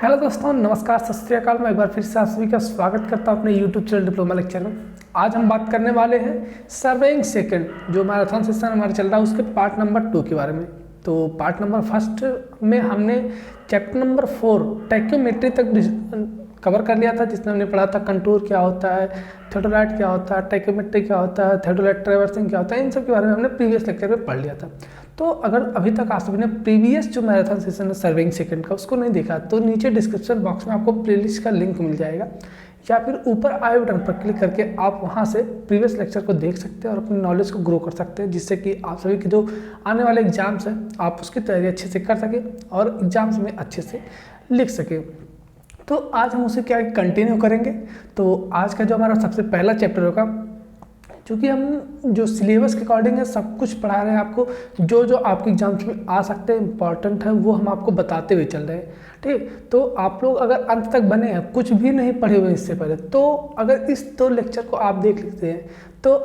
Hello दोस्तों, नमस्कार, सत श्री अकाल। मैं एक बार फिर से आप सभी का स्वागत करता हूं अपने यूट्यूब चैनल डिप्लोमा लेक्चर में। आज हम बात करने वाले हैं सर्वेइंग सेकंड, जो मैराथन सेशन हमारा चल रहा है उसके पार्ट नंबर 2 के बारे में। तो पार्ट नंबर 1 में हमने चैप्टर नंबर 4 टैक्योमेट्री तक कवर कर लिया था, जिसमें हमने पढ़ा था कंटूर क्या होता है, थियोडोलाइट क्या होता है, टैक्योमेट्री क्या होता है, थियोडोलाइट ट्रैवर्सिंग क्या होता है। इन सब के बारे में हमने प्रीवियस लेक्चर में पढ़ लिया था। तो अगर अभी तक आप सभी ने प्रीवियस जो मैराथन सेशन है सर्वेइंग सेकंड का उसको नहीं देखा, तो नीचे डिस्क्रिप्शन बॉक्स में आपको प्लेलिस्ट का लिंक मिल जाएगा, या फिर ऊपर आई बटन पर क्लिक करके आप वहां से प्रीवियस लेक्चर को देख सकते हैं और अपनी नॉलेज को ग्रो कर सकते हैं, जिससे कि आप सभी के जो आने वाले एग्जाम्स हैं आप उसकी तैयारी अच्छे से कर सकें और एग्जाम्स में अच्छे से लिख सकें। तो आज हम उसे क्या कंटिन्यू करेंगे। तो आज का जो हमारा सबसे पहला चैप्टर होगा, क्योंकि हम जो सिलेबस के अकॉर्डिंग है सब कुछ पढ़ा रहे हैं आपको, जो जो आपके एग्जाम्स में आ सकते हैं इंपॉर्टेंट है वो हम आपको बताते हुए चल रहे हैं। ठीक, तो आप लोग अगर अंत तक बने हैं, कुछ भी नहीं पढ़े हुए इससे पहले, तो अगर इस 2 लेक्चर को आप देख लेते हैं तो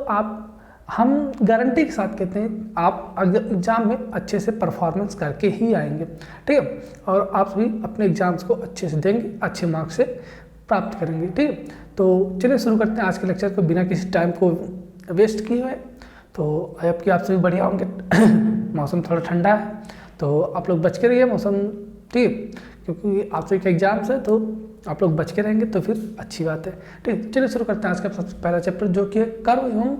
हम गारंटी के साथ कहते हैं आप एग्जाम में अच्छे से परफॉर्मेंस करके ही आएंगे। ठीक है, और आप सभी अपने एग्जाम्स को अच्छे से देंगे, अच्छे मार्क्स से प्राप्त करेंगे। ठीक है, तो चलिए शुरू करते हैं आज के लेक्चर को बिना किसी टाइम को वेस्ट किए हुए। तो आई होप कि आप सभी बढ़िया होंगे। मौसम थोड़ा ठंडा है तो आप लोग बच के रहिए मौसम, ठीक, क्योंकि आप सभी के एग्जाम्स है तो आप लोग बच के रहेंगे तो फिर अच्छी बात है। ठीक, चलिए शुरू करते हैं आज का सबसे पहला चैप्टर, जो कि है कर्व एवं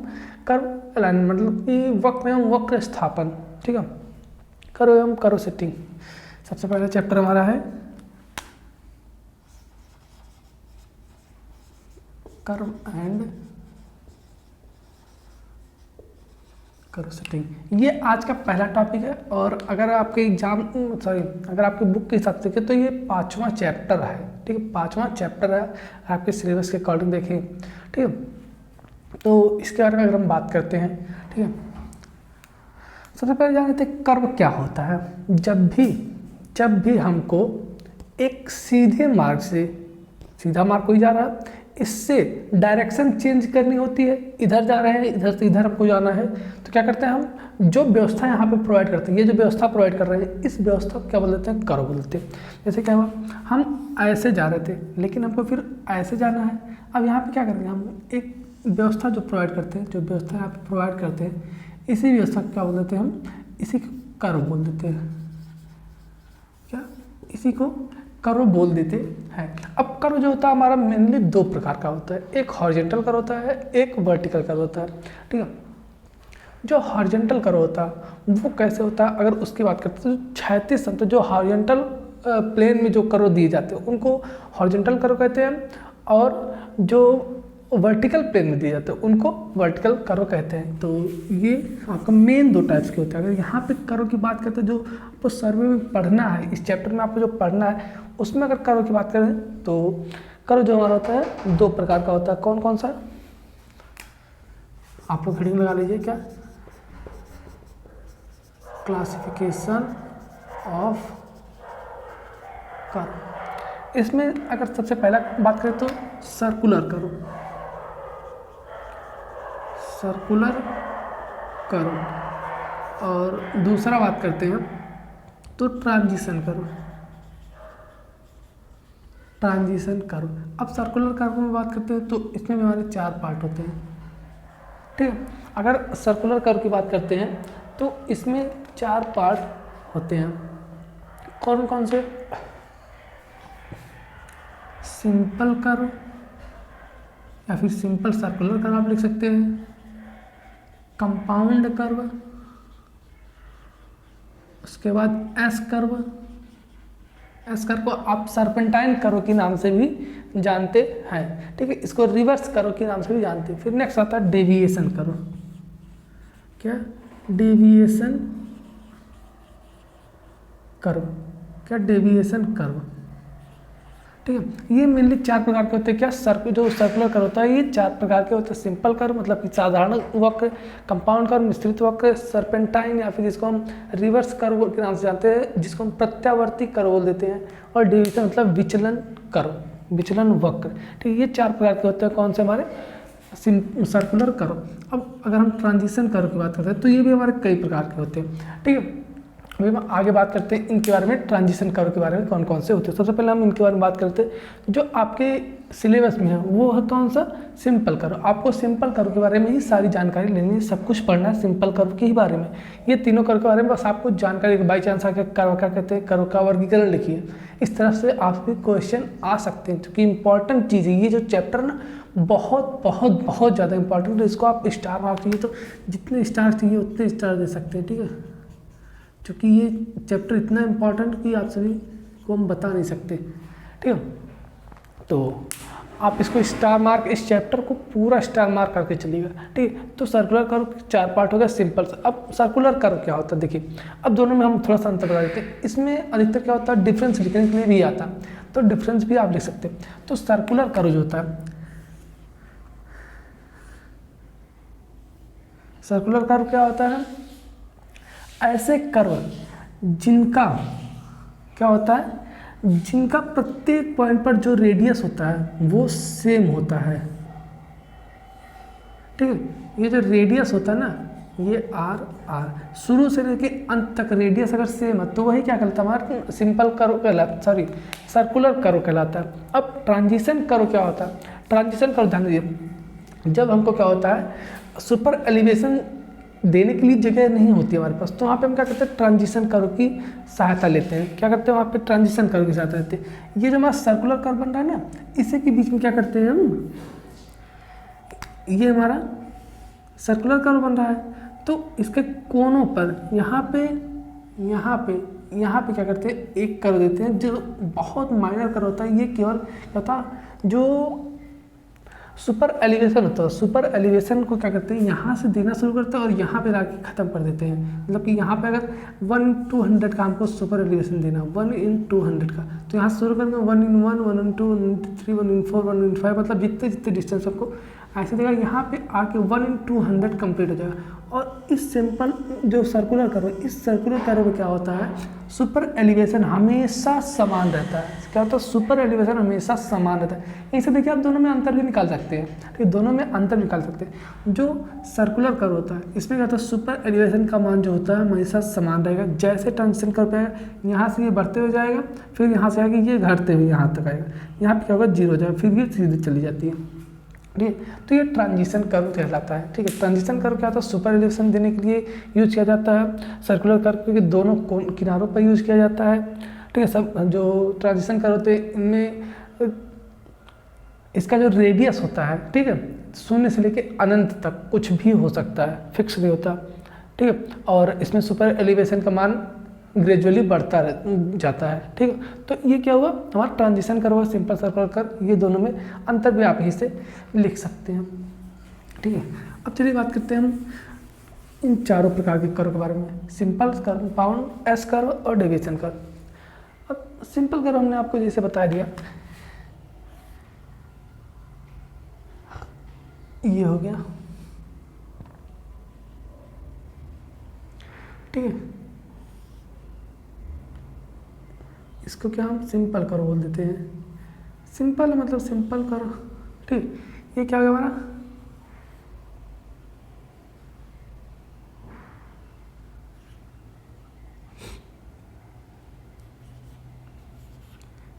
कर्व अलाइनमेंट, मतलब कि वक्र एवं वक्र स्थापन। ठीक है, कर्व एवं कर्व सेटिंग सबसे पहला चैप्टर हमारा है कर्व एंड कर्व सेटिंग। ये आज का पहला टॉपिक है और अगर आपके अगर आपके बुक के हिसाब से तो ये 5वां चैप्टर है। ठीक है, 5वां चैप्टर है आपके सिलेबस के अकॉर्डिंग देखें। ठीक है, तो इसके बारे में अगर हम बात करते हैं, ठीक है, सबसे पहले जान लेते हैं कर्व क्या होता है। जब भी हमको एक सीधे मार्ग से, सीधा मार्ग कोई जा रहा है, इससे डायरेक्शन चेंज करनी होती है, इधर जा रहे हैं, इधर से इधर हमको जाना है, तो क्या करते हैं हम जो व्यवस्था यहाँ पे प्रोवाइड करते हैं, ये जो व्यवस्था प्रोवाइड कर रहे हैं इस व्यवस्था को क्या बोल देते हैं, कर्व बोलते हैं। जैसे क्या हुआ, हम ऐसे जा रहे थे लेकिन हमको फिर ऐसे जाना है। अब यहाँ पे क्या करेंगे, हम एक व्यवस्था जो प्रोवाइड करते हैं, जो व्यवस्था यहाँ पे प्रोवाइड करते हैं, इसी व्यवस्था को क्या बोल देते हैं हम, इसी को कर्व बोल देते हैं। क्या, इसी को कर्व बोल देते हैं। अब कर्व जो होता है हमारा मेनली 2 प्रकार का होता है, एक हॉरिजॉन्टल कर्व होता है, एक वर्टिकल कर्व होता है। ठीक है, जो हॉरिजॉन्टल कर्व होता है वो कैसे होता है, अगर उसकी बात करते हैं तो क्षैतिज समतल, जो हॉरिजॉन्टल प्लेन में जो कर्व दिए जाते हैं उनको हॉरिजॉन्टल कर्व कहते हैं, और जो वर्टिकल प्लेन में दिए जाते हैं उनको वर्टिकल कर्व कहते हैं। तो ये आपका मेन 2 टाइप्स के होते हैं। अगर यहाँ पे कर्व की बात करते हैं, जो आपको सर्वे में पढ़ना है, इस चैप्टर में आपको जो पढ़ना है उसमें अगर कर्व की बात करें तो कर्व जो हमारा होता है 2 प्रकार का होता है। कौन कौन सा, आप लोग हेडिंग लगा लीजिए, क्या, क्लासिफिकेशन ऑफ कर्व। इसमें अगर सबसे पहला बात करें तो सर्कुलर कर्व, सर्कुलर कर्व, और दूसरा बात करते हैं तो ट्रांजिशन कर्व, ट्रांजिशन कर्व। अब सर्कुलर कर्व में बात करते हैं तो इसमें भी हमारे 4 पार्ट होते हैं। ठीक है, अगर सर्कुलर कर्व की बात करते हैं तो इसमें 4 पार्ट होते हैं। कौन कौन से, सिंपल कर्व या फिर सिंपल सर्कुलर कर्व आप लिख सकते हैं, कंपाउंड कर्व, उसके बाद एस कर्व, एस कर्व को आप सर्पेंटाइन कर्व के नाम से भी जानते हैं। ठीक है, इसको रिवर्स कर्व के नाम से भी जानते हैं। फिर नेक्स्ट आता है डेविएशन कर्व, क्या, डेविएशन कर्व, क्या, डेविएशन कर्व। ठीक है, ये मेनली 4 प्रकार के होते हैं। क्या, जो सर्कुलर कर्व होता है ये 4 प्रकार के होते हैं। सिंपल कर्व मतलब कि साधारण वक्र, कंपाउंड कर्व मिश्रित वक्र, सर्पेंटाइन या फिर जिसको हम रिवर्स कर्व के नाम से जानते हैं, जिसको हम प्रत्यावर्ती कर्व बोल देते हैं, और डेविएशन मतलब विचलन कर्व, विचलन वक्र। ठीक है, ये 4 प्रकार के होते हैं। कौन से, हमारे सर्कुलर कर्व। अब अगर हम ट्रांजिशन कर्व की बात करते हैं तो ये भी हमारे कई प्रकार के होते हैं। ठीक है, अभी हम आगे बात करते हैं इनके बारे में, ट्रांजिशन कर्व के बारे में कौन कौन से होते हैं। सबसे पहले हम इनके बारे में बात करते हैं। जो आपके सिलेबस में है वो है कौन सा, सिंपल कर्व। आपको सिंपल कर्व के बारे में ही सारी जानकारी लेनी है, सब कुछ पढ़ना है सिंपल कर्व के ही बारे में। ये तीनों कर्व के बारे में बस आपको जानकारी, बाई चांस आके कर्व क्या कहते हैं, कर्व का वर्गीकरण लिखिए। इस तरह से आपके क्वेश्चन आ सकते हैं, क्योंकि इंपॉर्टेंट चीज़ है ये जो चैप्टर ना, बहुत बहुत बहुत ज़्यादा इंपॉर्टेंट है। इसको आप स्टार मार्क चाहिए तो जितने स्टार चाहिए उतने स्टार दे सकते हैं, ठीक है, क्योंकि ये चैप्टर इतना इम्पोर्टेंट कि आप सभी को हम बता नहीं सकते, ठीक है। तो आप इसको स्टार मार्क, इस चैप्टर को पूरा स्टार मार्क करके चलिएगा, ठीक है। तो सर्कुलर कर्व 4 पार्ट हो गया सिंपल। अब सर्कुलर कर्व क्या होता है, देखिए अब दोनों में हम थोड़ा सा अंतर बता देते हैं। इसमें अधिकतर क्या होता है, डिफरेंस लिखने के लिए भी आता है, तो डिफरेंस भी आप लिख सकते हैं। तो सर्कुलर कर्व जो होता है, सर्कुलर कर्व क्या होता है, ऐसे कर्व जिनका क्या होता है, जिनका प्रत्येक पॉइंट पर जो रेडियस होता है वो सेम होता है, ठीक है। ये जो रेडियस होता है ना, ये आर शुरू से लेके अंत तक रेडियस अगर सेम है तो वही क्या कहलाता है, हमारा सिंपल कर्व कहलाता, सॉरी सर्कुलर कर्व कहलाता है। अब ट्रांजिशन कर्व क्या होता है, ट्रांजिशन कर्व ध्यान दीजिए, जब हमको क्या होता है सुपर एलिवेशन देने के लिए जगह नहीं होती हमारे पास, तो वहाँ पे हम क्या करते हैं, ट्रांजिशन कर्व की सहायता लेते हैं। क्या करते हैं वहाँ पे, ट्रांजिशन कर्व की सहायता लेते हैं। ये जो हमारा सर्कुलर कर्व बन रहा है ना, इसी के बीच में क्या करते हैं हम, ये हमारा सर्कुलर कर्व बन रहा है, तो इसके कोनों पर यहाँ पे क्या करते हैं, एक कर्व देते हैं जो बहुत माइनर कर्व होता है। ये केवल क्या होता है, जो सुपर एलिवेशन होता है, सुपर एलिवेशन को क्या करते हैं, यहाँ से देना शुरू करते हैं और यहाँ पे लाके ख़त्म कर देते हैं। मतलब कि यहाँ पे अगर 1/200 का हमको सुपर एलिवेशन देना, 1/200 का, तो यहाँ से शुरू करके 1/1, 1/2, 1/3, 1/4, 1/5, मतलब जितने जितने डिस्टेंस आपको ऐसे देगा, यहाँ पे आके 1/200 कंप्लीट हो जाएगा। और इस सिंपल जो सर्कुलर कर्व, इस सर्कुलर कर्व में क्या होता है, सुपर एलिवेशन हमेशा समान रहता है। क्या होता है, सुपर एलिवेशन हमेशा समान रहता है। यहीं से देखिए आप दोनों में अंतर भी निकाल सकते हैं, ठीक, दोनों में अंतर निकाल सकते हैं। जो सर्कुलर कर्व होता है इसमें क्या होता है, सुपर एलिवेशन का मान जो होता है हमेशा समान रहेगा। जैसे ट्रांजिशन कर्व पे आएगा, यहाँ से ये बढ़ते हुए जाएगा, फिर यहाँ से आगे ये घटते हुए यहाँ तक आएगा, यहाँ पे क्या होगा, 0 हो जाएगा, फिर ये सीधी चली जाती है, ठीक है। तो ये ट्रांजिशन कर्व कहलाता है, ठीक है। ट्रांजिशन कर्व क्या होता है, सुपर एलिवेशन देने के लिए यूज किया जाता है। सर्कुलर कर्व के दोनों किनारों पर यूज किया जाता है, ठीक है। सब जो ट्रांजिशन कर्व होते हैं इनमें इसका जो रेडियस होता है, ठीक है, 0 से लेके अनंत तक कुछ भी हो सकता है, फिक्स नहीं होता, ठीक है। और इसमें सुपर एलिवेशन का मान ग्रेजुअली बढ़ता जाता है, ठीक है। तो ये क्या हुआ, हमारा ट्रांजिशन कर्व और सिंपल सर्कुलर कर्व, ये दोनों में अंतर भी आप यहीं से लिख सकते हैं, ठीक है। अब चलिए बात करते हैं हम इन चारों प्रकार के कर्व के बारे में, simple curve, compound, S curve और डेविएशन कर्व। अब सिंपल कर्व हमने आपको जैसे बता दिया, ये हो गया, ठीक है। इसको क्या हम सिंपल कर्व बोल देते हैं। सिंपल मतलब सिंपल कर्व, ठीक। ये क्या होगा हमारा,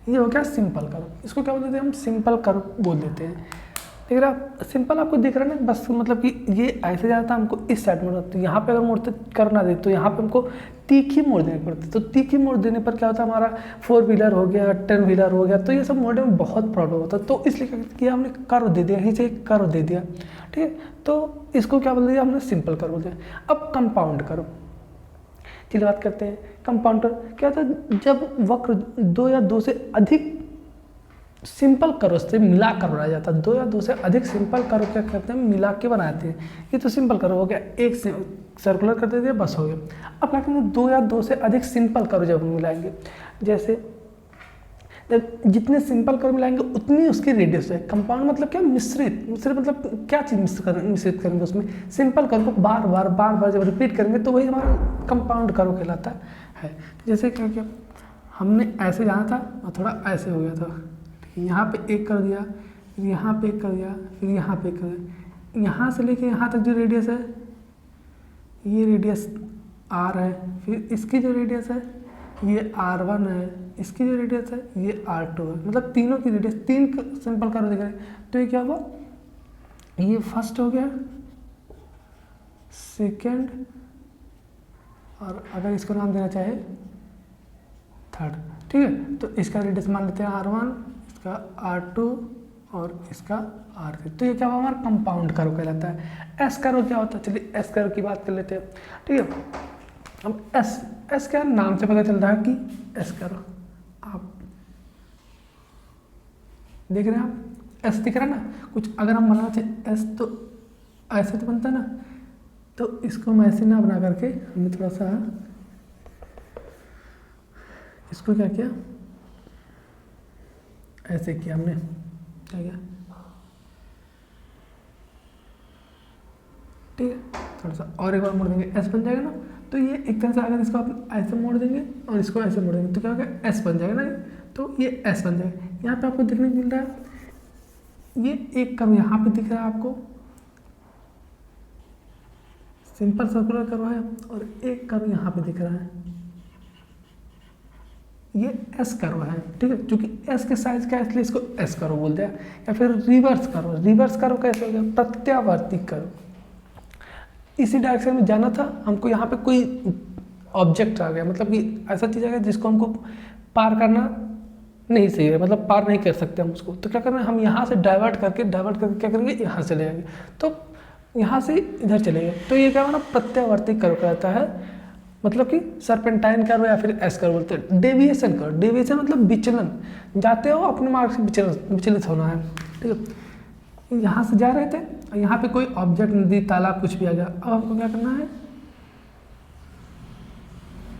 ये हो गया सिंपल कर्व। इसको क्या बोल देते हैं हम, सिंपल कर्व बोल देते हैं। देख रहा आप, सिंपल आपको दिख रहा है ना, बस मतलब कि ये ऐसे जाता है, हमको इस साइड मोड़ना, तो यहाँ पे अगर मोड़ते करना दे तो यहाँ पे हमको तीखी मोड़ देनी पड़ती, तो तीखी मोड़ देने पर क्या होता है, हमारा 4 व्हीलर हो गया, 10 व्हीलर हो गया, तो ये सब मोड़ने में बहुत प्रॉब्लम होता है। तो इसलिए क्या किया हमने, कर्व दे दिया, यहीं से एक कर्व दे दिया, ठीक है। तो इसको क्या बोल दिया हमने, सिंपल कर्व बोल दिया। अब कंपाउंड कर्व, चलिए बात करते हैं। कंपाउंड कर्व क्या होता है, जब वक्र 2 या 2 से अधिक सिंपल कर्व से मिला कर बनाया जाता है। 2 या 2 से अधिक सिंपल कर्व क्या करते हैं, मिला के बनाते हैं। ये तो सिंपल कर्व हो गया, एक से सर्कुलर कर देते हैं, बस हो गया। अब क्या करेंगे, 2 या 2 से अधिक सिंपल कर्व जब मिलाएंगे, जैसे जब जितने सिंपल कर्व मिलाएंगे उतनी उसकी रेडियस है। कंपाउंड मतलब क्या, मिश्रित, मिश्रित मतलब क्या चीज़ मिश्रित करेंगे उसमें, सिंपल कर्व को बार बार जब रिपीट करेंगे तो वही हमारा कंपाउंड कर्व कहलाता है। जैसे क्या किया, हमने ऐसे जाना था और थोड़ा ऐसे हो गया था, यहाँ पे एक कर दिया, फिर यहाँ पे एक कर दिया, फिर यहाँ पे एक कर दिया, यहाँ से लेके यहाँ तक जो रेडियस है, ये रेडियस आर है, फिर इसकी जो रेडियस है ये R1 है, इसकी जो रेडियस है ये R2 है, मतलब तीनों की रेडियस, तीन सिंपल कर्व दिख रहे हैं। तो ये क्या हुआ, ये फर्स्ट हो गया, सेकेंड, और अगर इसको नाम देना चाहे थर्ड, ठीक है। तो इसका रेडियस मान लेते हैं R1, इसका R2 और इसका R3। तो ये क्या हुआ, हमारा कंपाउंड कर्व कहलाता है। एस कर्व क्या होता है, चलिए एस कर्व की बात कर लेते हैं, ठीक है। अब एस क्या नाम से पता चल रहा है कि एस कर्व, आप देख रहे हैं, आप एस दिख रहा है ना, कुछ अगर हम बनाना चाहे एस तो ऐसे तो बनता है ना, तो इसको हम ऐसे ना बना करके हमने थोड़ा सा इसको क्या किया, ऐसे किया हमने, क्या किया, ठीक है। थोड़ा सा और एक बार मोड़ देंगे, एस बन जाएगा ना। तो ये एक तरह से अगर इसको आप ऐसे मोड़ देंगे और इसको ऐसे मोड़ देंगे तो क्या होगा, एस बन जाएगा ना, तो ये एस बन जाएगा। यहाँ पे आपको देखने को मिल रहा है, ये एक कर्व यहाँ पे दिख रहा है आपको, सिंपल सर्कुलर कर्व है, और एक कर्व यहाँ पे दिख रहा है, ये एस कर्व है, ठीक है। क्योंकि एस के साइज का है इसलिए इसको एस कर्व बोलते हैं। या फिर रिवर्स कर्व, रिवर्स कर्व कैसे हो गया, प्रत्यावर्ती कर्व। इसी डायरेक्शन में जाना था हमको, यहाँ पे कोई ऑब्जेक्ट आ गया, मतलब कि ऐसा चीज़ आ गया जिसको हमको पार करना नहीं सही है, मतलब पार नहीं कर सकते हम उसको। तो क्या करना है, हम यहाँ से डाइवर्ट करके क्या करेंगे, यहाँ चले जाएंगे, तो यहाँ से इधर चले गए, तो ये क्या होगा ना, प्रत्यावर्ती कर्व कहता है, मतलब कि सर्पेंटाइन कर्व या फिर एस कर्व बोलते हैं। डेविएशन कर्व, डेविएशन मतलब विचलन, जाते हो अपने मार्ग से विचलित होना है, ठीक है। यहाँ से जा रहे थे, यहाँ पे कोई ऑब्जेक्ट, नदी, तालाब, कुछ भी आ गया, अब आपको क्या करना है,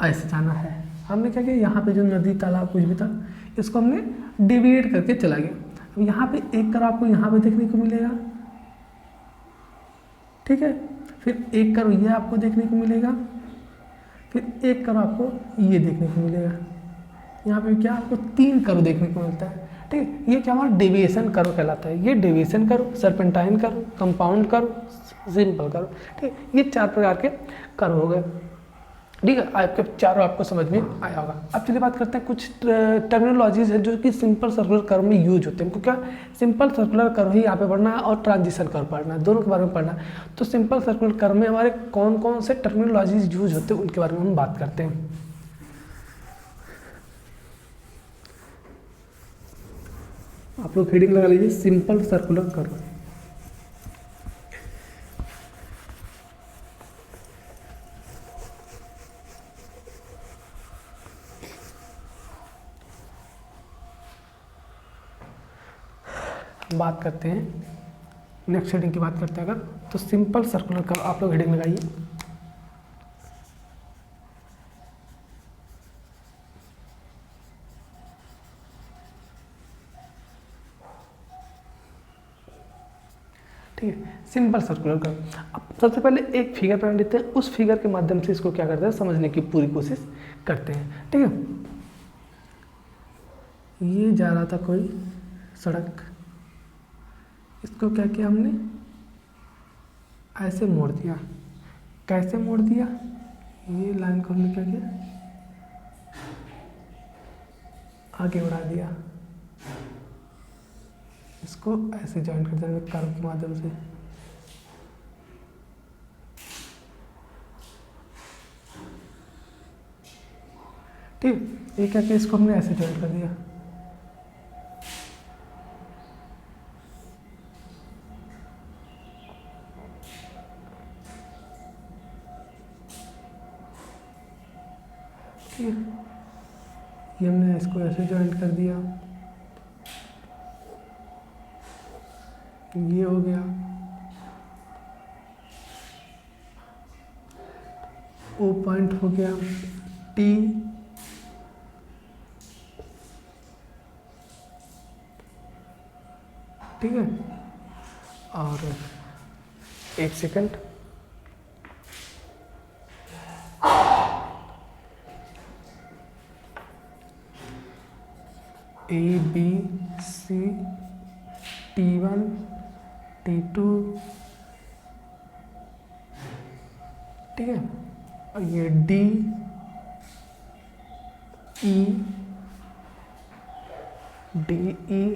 ऐसे जाना है। हमने क्या किया, यहाँ पे जो नदी, तालाब, कुछ भी था, इसको हमने डेविएट करके चला गया। अब यहाँ पे एक कर्व आपको यहाँ पे देखने को मिलेगा, ठीक है। फिर एक कर्व ये आपको देखने को मिलेगा, फिर एक कर्व आपको ये देखने को मिलेगा। यहाँ पे क्या आपको तीन कर्व देखने को मिलता है, ठीक है। ये क्या हमारा डेविएशन कर्व कहलाता है। ये deviation curve, serpentine curve, compound curve, simple curve, ठीक है। ये चार प्रकार के कर्व हो गए, ठीक है। आपके चारों आपको समझ में आया होगा। अब चलिए बात करते हैं कुछ टर्मिनोलॉजीज है जो कि सिंपल सर्कुलर कर्व में यूज होते हैं। हमको क्या, सिंपल सर्कुलर कर्व ही यहाँ पे पढ़ना है और ट्रांजिशन कर्व पढ़ना है, दोनों के बारे में पढ़ना है। तो सिंपल सर्कुलर कर्व में हमारे कौन कौन से टर्मिनोलॉजीज यूज होते हैं उनके बारे में हम बात करते हैं। आप लोग हेडिंग लगा लीजिए, सिंपल सर्कुलर कर्व। बात करते हैं नेक्स्ट हेडिंग की बात करते हैं अगर, तो सिंपल सर्कुलर कर्व आप लोग हेडिंग लगाइए। ठीक है, सिंपल सर्कुलर कर्व। अब सबसे पहले एक फिगर बना लेते हैं, उस फिगर के माध्यम से इसको क्या करते हैं, समझने की पूरी कोशिश करते हैं, ठीक है। ये जा रहा था कोई सड़क, इसको क्या किया हमने, ऐसे मोड़ दिया। कैसे मोड़ दिया, ये लाइन को हमने क्या किया, आगे बढ़ा दिया, इसको ऐसे जॉइंट कर देंगे कर्व के माध्यम से। ठीक, ये क्या किया, इसको हमने ऐसे जॉइंट कर दिया। ठीक है, ये हमने इसको ऐसे जॉइंट कर दिया, ये हो गया। ओ पॉइंट हो गया, टी, ठीक है। और एक second, A B C, T1, T2, ठीक है। और ये डी ई डी ई,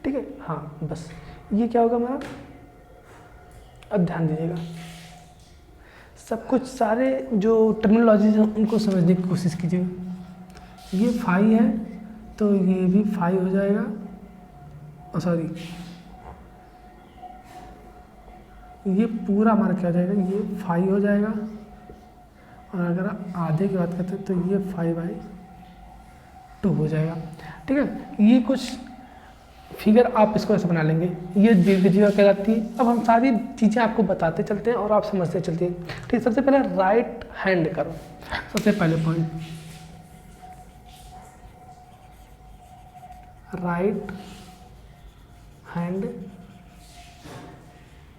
ठीक है। हाँ बस ये क्या होगा हमारा, अब ध्यान दीजिएगा, सब कुछ सारे जो टर्मिनोलॉजीज हैं उनको समझने की कोशिश कीजिएगा। ये फाई है तो ये भी फाई हो जाएगा, सॉरी ये पूरा हमारा क्या हो जाएगा, ये फाई हो जाएगा। और अगर आप आधे की बात करते हैं तो ये 5/2 हो जाएगा, ठीक है। ये कुछ फिगर आप इसको ऐसे बना लेंगे, ये दीर्घजीवा कहलाती है। अब हम सारी चीज़ें आपको बताते चलते हैं और आप समझते चलते हैं, ठीक है। सबसे पहले राइट हैंड करो, सबसे पहले पॉइंट राइट हैंड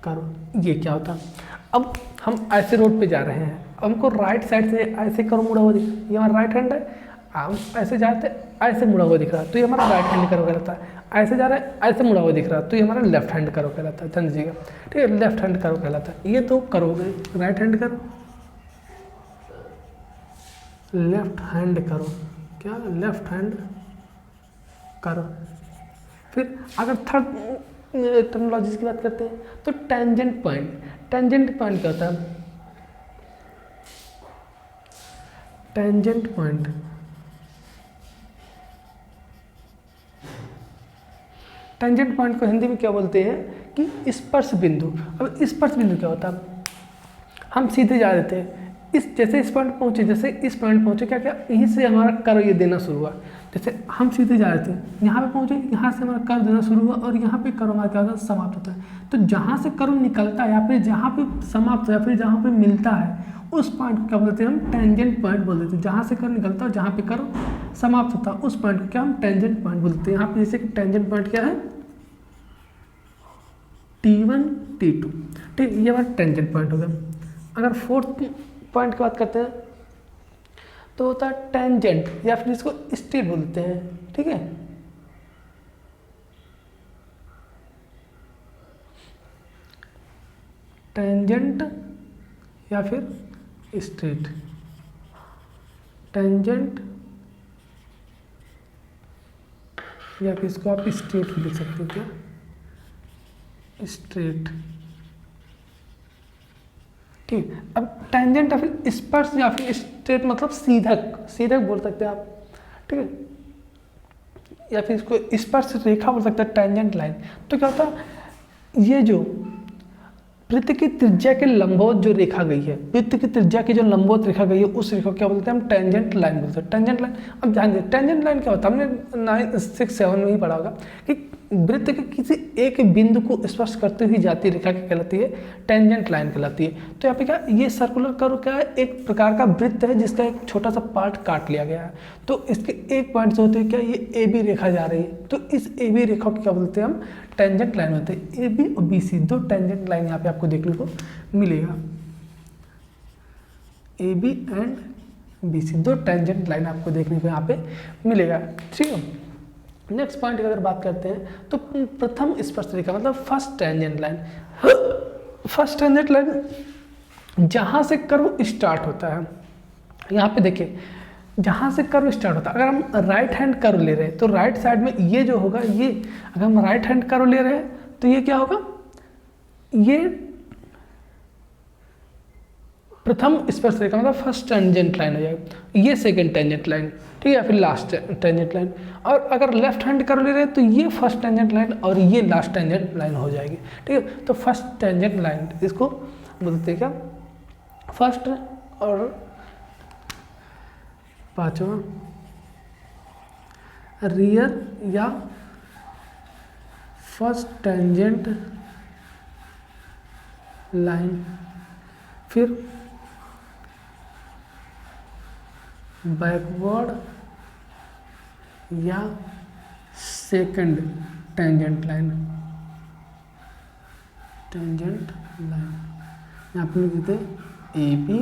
करो, ये क्या होता है। अब हम ऐसे रोड पे जा रहे हैं, हमको राइट साइड से ऐसे करो मुड़ा हुआ दिख, ये हमारा राइट हैंड है। हम ऐसे जाते ऐसे मुड़ा हुआ दिख रहा है तो ये हमारा राइट हैंड करो कहलाता है। ऐसे जा रहा है ऐसे मुड़ा हुआ दिख रहा है तो ये हमारा लेफ्ट हैंड करो कहलाता है, समझिएगा, ठीक है। लेफ्ट हैंड करो कहलाता है। ये तो करोगे, राइट हैंड करो, लेफ्ट हैंड करो, क्या लेफ्ट हैंड करो। फिर अगर थर्ड टर्मिनोलॉजीज की बात करते हैं तो टेंजेंट पॉइंट, टेंजेंट पॉइंट क्या होता है, टेंजेंट पॉइंट टेंजेंट पॉइंट को हिंदी में क्या बोलते हैं कि स्पर्श बिंदु। अब स्पर्श बिंदु क्या होता है, हम सीधे जा रहे थे, जैसे इस पॉइंट पहुंचे, जैसे इस पॉइंट पहुंचे क्या क्या यहीं से हमारा कर्व ये देना शुरू हुआ। जैसे हम सीधे जा रहे थे, यहाँ पे पहुंचे, यहाँ से हमारा कर्व देना शुरू हुआ और यहाँ पे कर्व हमारा क्या होता है, समाप्त होता है। तो जहाँ से कर्व निकलता है या फिर जहाँ पे समाप्त या फिर जहाँ पे मिलता है उस पॉइंट को क्या बोलते हैं, हम टेंजेंट पॉइंट बोल देते हैं। जहाँ से कर्व निकलता है जहाँ पे कर्व समाप्त होता है उस पॉइंट को क्या हम टेंजेंट पॉइंट बोलते हैं। यहाँ पे जैसे कि टेंजेंट पॉइंट क्या है, T1 T2, ठीक, ये हमारा टेंजेंट पॉइंट हो गया। अगर फोर्थ पॉइंट की बात करते हैं तो होता है टेंजेंट या फिर इसको स्ट्रेट बोलते हैं, ठीक है। टेंजेंट या फिर स्ट्रेट, टेंजेंट या फिर इसको आप स्ट्रेट भी लिख सकते हो, क्या स्ट्रेट, ठीक। अब टेंजेंट या फिर स्पर्श या फिर स्ट्रेट मतलब सीधक, सीधक बोल सकते हैं आप, ठीक है। या फिर इसको स्पर्श रेखा बोल सकते हैं, टेंजेंट लाइन। तो क्या होता है, ये जो वृत्त की त्रिज्या के लंबवत जो रेखा गई है, वृत्त की त्रिज्या की जो लंबवत रेखा गई है उस रेखा को क्या बोलते हैं, हम टेंजेंट लाइन बोलते हैं, टेंजेंट लाइन। अब ध्यान दें टेंजेंट लाइन क्या होता है, हमने 9, 6, 7 में ही पढ़ा होगा कि वृत्त के किसी एक बिंदु को स्पर्श करते हुए जाती रेखा क्या कहलाती है, टेंजेंट लाइन कहलाती है। तो यहाँ पे क्या, ये सर्कुलर कर्व क्या है, एक प्रकार का वृत्त है जिसका एक छोटा सा पार्ट काट लिया गया है। तो इसके एक पॉइंट से होते हैं क्या, ये ए बी रेखा जा रही है, तो इस ए बी रेखा को क्या बोलते हैं, हम टेंजेंट लाइन होते हैं। ए बी और बी सी दो टेंजेंट लाइन यहाँ पे आपको देखने को मिलेगा, A B and B C दो टेंजेंट लाइन आपको देखने को यहाँ पे मिलेगा, ठीक है। नेक्स्ट पॉइंट की अगर बात करते हैं तो प्रथम स्पर्श रेखा मतलब first tangent line. First tangent line जहाँ से कर्व स्टार्ट होता है, यहाँ पे देखिए जहाँ से कर्व स्टार्ट होता है, अगर हम राइट हैंड कर्व ले रहे हैं तो राइट साइड में ये जो होगा, ये अगर हम राइट हैंड कर्व ले रहे हैं तो ये क्या होगा, ये प्रथम स्पर्श रेखा मतलब फर्स्ट टेंजेंट लाइन हो जाएगा, ये सेकंड टेंजेंट लाइन, ठीक है, फिर लास्ट टेंजेंट लाइन। और अगर लेफ्ट हैंड कर ले रहे हैं तो ये फर्स्ट टेंजेंट लाइन और ये लास्ट टेंजेंट लाइन हो जाएगी, ठीक है। तो फर्स्ट टेंजेंट लाइन इसको बोलते हैं क्या, फर्स्ट। और पांचवा रियर या फर्स्ट टेंजेंट लाइन, फिर बैकवर्ड या second tangent line, tangent line यहाँ पे लिख देते हैं ए बी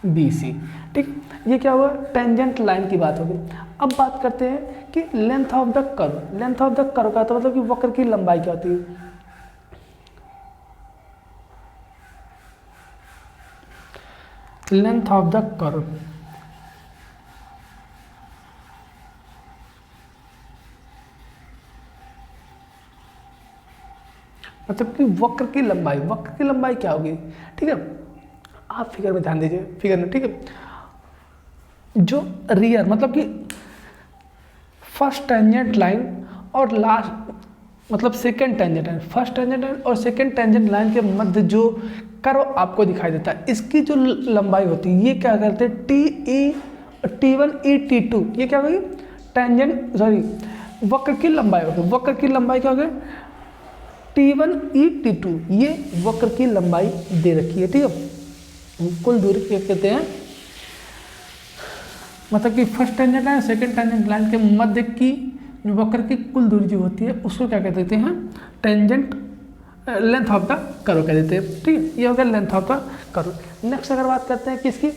बी सी, ठीक। ये क्या हुआ, टेंजेंट लाइन की बात होगी। अब बात करते हैं कि length of the curve. Length of the curve का तो मतलब कि वक्र की लंबाई क्या होती है। लेंथ ऑफ द कर्व, मतलब कि वक्र की लंबाई, वक्र की लंबाई क्या होगी, ठीक है। आप फिगर में ध्यान दीजिए, फिगर में, ठीक है। जो रियर मतलब कि फर्स्ट टेंजेंट लाइन और लास्ट मतलब second tangent line, first tangent line और सेकेंड टेंजेंट लाइन के मध्य जो कर्व आपको दिखाई देता है, इसकी जो लंबाई होती है, ये क्या करते हैं, T1 E T2, ये क्या होगी, टेंजेंट सॉरी वक्र की लंबाई होगी। वक्र की लंबाई क्या होगी, T1 E T2, ये वक्र की लंबाई दे रखी है, ठीक है। कुल दूरी क्या कहते हैं, मतलब कि first tangent line second tangent line के मध्य की वक्र की कुल दूरी जो होती है उसको क्या कह देते हैं, tangent length of the curve कह देते हैं, ठीक है। ये हो गया length of the curve. Next अगर बात करते हैं किसकी,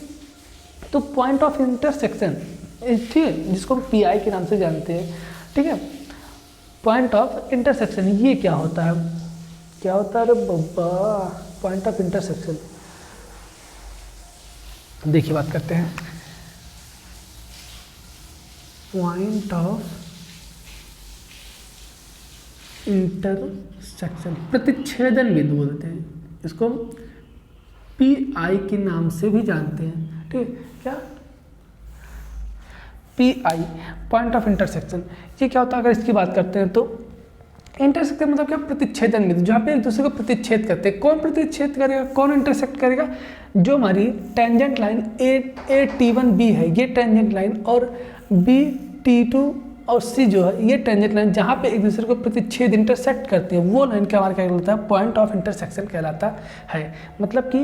तो पॉइंट ऑफ इंटरसेक्शन, ठीक है, जिसको हम PI के नाम से जानते हैं, ठीक है। पॉइंट ऑफ इंटरसेक्शन ये क्या होता है, क्या होता है, अरे बाबा, पॉइंट ऑफ इंटरसेक्शन, देखिए बात करते हैं। पॉइंट ऑफ इंटरसेक्शन, प्रतिच्छेदन बिंदु बोलते हैं इसको, PI के नाम से भी जानते हैं, ठीक है। क्या PI, पॉइंट ऑफ इंटरसेक्शन, ये क्या होता है, अगर इसकी बात करते हैं तो इंटरसेक्शन मतलब क्या, प्रतिच्छेदन बिंदु, जहाँ पे एक दूसरे को प्रतिच्छेद करते हैं। कौन प्रतिच्छेद करेगा, कौन इंटरसेक्ट करेगा, जो हमारी टेंजेंट लाइन A T1B है, ये टेंजेंट लाइन, और B T2 और C जो है, ये टेंजेंट लाइन जहाँ पे एक दूसरे को प्रतिच्छेद इंटरसेक्ट करती है, वो लाइन क्या हमारा क्या कहलाता है, पॉइंट ऑफ इंटरसेक्शन कहलाता है। मतलब कि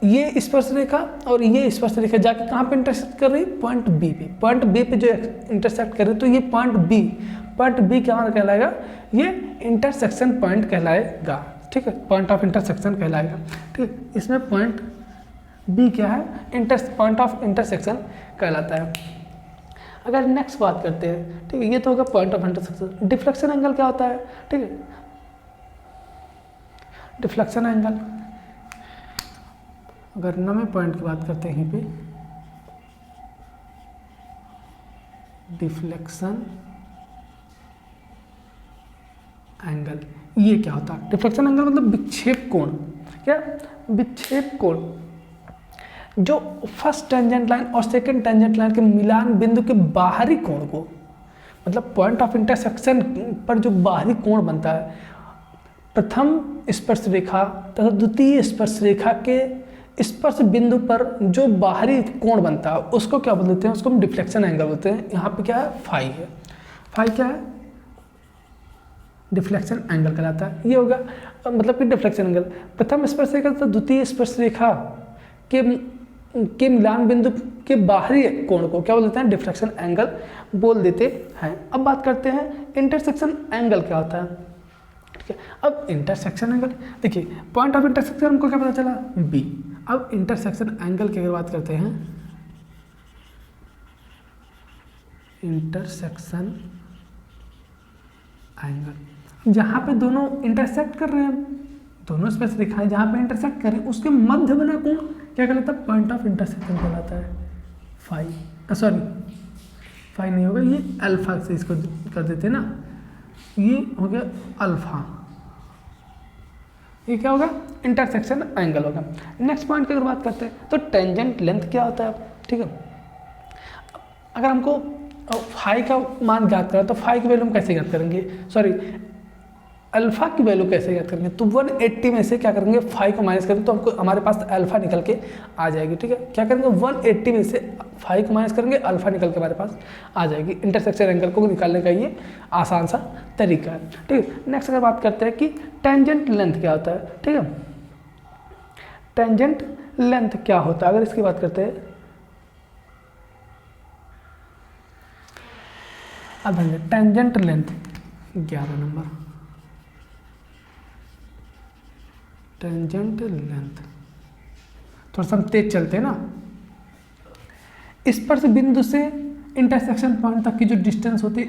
ये स्पर्श रेखा और ये स्पर्श रेखा जाके कहाँ पे इंटरसेक्ट कर रही है, पॉइंट B पे, पॉइंट B पे जो इंटरसेक्ट कर रही है, तो ये पॉइंट B क्या हमारा कहलाएगा, ये इंटरसेक्शन पॉइंट कहलाएगा, ठीक है, पॉइंट ऑफ इंटरसेक्शन कहलाएगा, ठीक है। इसमें पॉइंट B क्या है, पॉइंट ऑफ इंटरसेक्शन कहलाता है। अगर नेक्स्ट बात करते हैं, ठीक है, ये तो होगा point of intersection. Deflection angle क्या होता है, ठीक है, डिफ्लेक्शन एंगल, अगर 9वें पॉइंट की बात करते हैं यहीं पे, डिफ्लेक्शन एंगल, ये क्या होता है, डिफ्लेक्शन एंगल मतलब विक्षेप कोण, क्या, विक्षेप कोण, जो फर्स्ट टेंजेंट लाइन और सेकंड टेंजेंट लाइन के मिलान बिंदु के बाहरी कोण को, मतलब पॉइंट ऑफ इंटरसेक्शन पर जो बाहरी कोण बनता है, प्रथम स्पर्श रेखा तथा द्वितीय स्पर्श रेखा के स्पर्श बिंदु पर जो बाहरी कोण बनता है उसको क्या बोलते हैं, उसको हम डिफ्लेक्शन एंगल बोलते हैं। यहाँ पे क्या है, फाई है, फाई क्या है, डिफ्लेक्शन एंगल कहलाता है। ये होगा मतलब कि डिफ्लेक्शन एंगल, प्रथम स्पर्श रेखा तथा द्वितीय स्पर्श रेखा के मिलान बिंदु के बाहरी कोण को क्या बोल देते हैं, डिफ्लेक्शन एंगल बोल देते हैं। अब बात करते हैं इंटरसेक्शन एंगल क्या होता है, ठीक है। अब इंटरसेक्शन एंगल देखिए, पॉइंट ऑफ इंटरसेक्शन हमको क्या पता चला, B। अब इंटरसेक्शन एंगल की अगर बात करते हैं, इंटरसेक्शन एंगल, जहाँ पे दोनों इंटरसेक्ट कर रहे हैं, दोनों स्पर्श रेखाएं जहाँ पे इंटरसेक्ट कर रहे हैं, उसके मध्य बना कोण क्या कहलाता है, पॉइंट ऑफ इंटरसेक्शन कहलाता है। फाई, सॉरी फाई नहीं होगा, ये अल्फा से इसको कर देते हैं ना, ये हो गया अल्फा, ये क्या होगा, इंटरसेक्शन एंगल होगा। नेक्स्ट पॉइंट की अगर बात करते हैं तो टेंजेंट लेंथ क्या होता है, ठीक है। अगर हमको फाई का मान ज्ञात करें तो फाई की वैल्यू हम कैसे ज्ञात करेंगे, सॉरी अल्फा की वैल्यू कैसे ज्ञात करेंगे, तो 180 में से क्या करेंगे, फाई को माइनस करेंगे तो हमको हमारे पास अल्फा निकल के आ जाएगी, ठीक है। क्या करेंगे, 180 में से फाई को माइनस करेंगे, अल्फा निकल के हमारे पास आ जाएगी। इंटरसेक्शन एंगल को निकालने का ये आसान सा तरीका है, ठीक है। नेक्स्ट अगर बात करते हैं कि टेंजेंट लेंथ क्या होता है, ठीक है, टेंजेंट लेंथ क्या होता है, अगर इसकी बात करते हैं, अब tangent length 11 number, tangent length, थोड़ा सा हम तेज चलते हैं ना, स्पर्श बिंदु से इंटरसेक्शन पॉइंट तक की जो डिस्टेंस होती है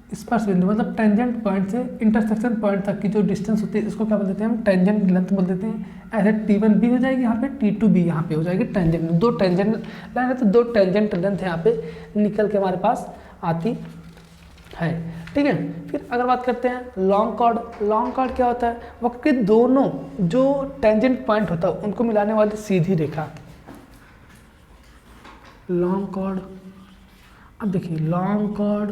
स्पर्श बिंदु मतलब टेंजेंट पॉइंट से इंटरसेक्शन पॉइंट तक की जो डिस्टेंस होती है इसको क्या बोल देते हैं हम, टेंजेंट लेंथ बोल देते हैं। ऐसे T1 भी हो जाएगी यहाँ पे, T2 भी यहाँ पे हो जाएगी। टेंजेंट, दो टेंजेंट लाइन है तो दो टेंजेंट लेंथ यहाँ पे निकल के हमारे पास आती है, ठीक है। फिर अगर बात करते हैं लॉन्ग कॉर्ड, लॉन्ग कॉर्ड क्या होता है, वक्र के दोनों जो टेंजेंट पॉइंट होता है उनको मिलाने वाली सीधी रेखा, लॉन्ग कॉर्ड। अब देखिए लॉन्ग कॉर्ड,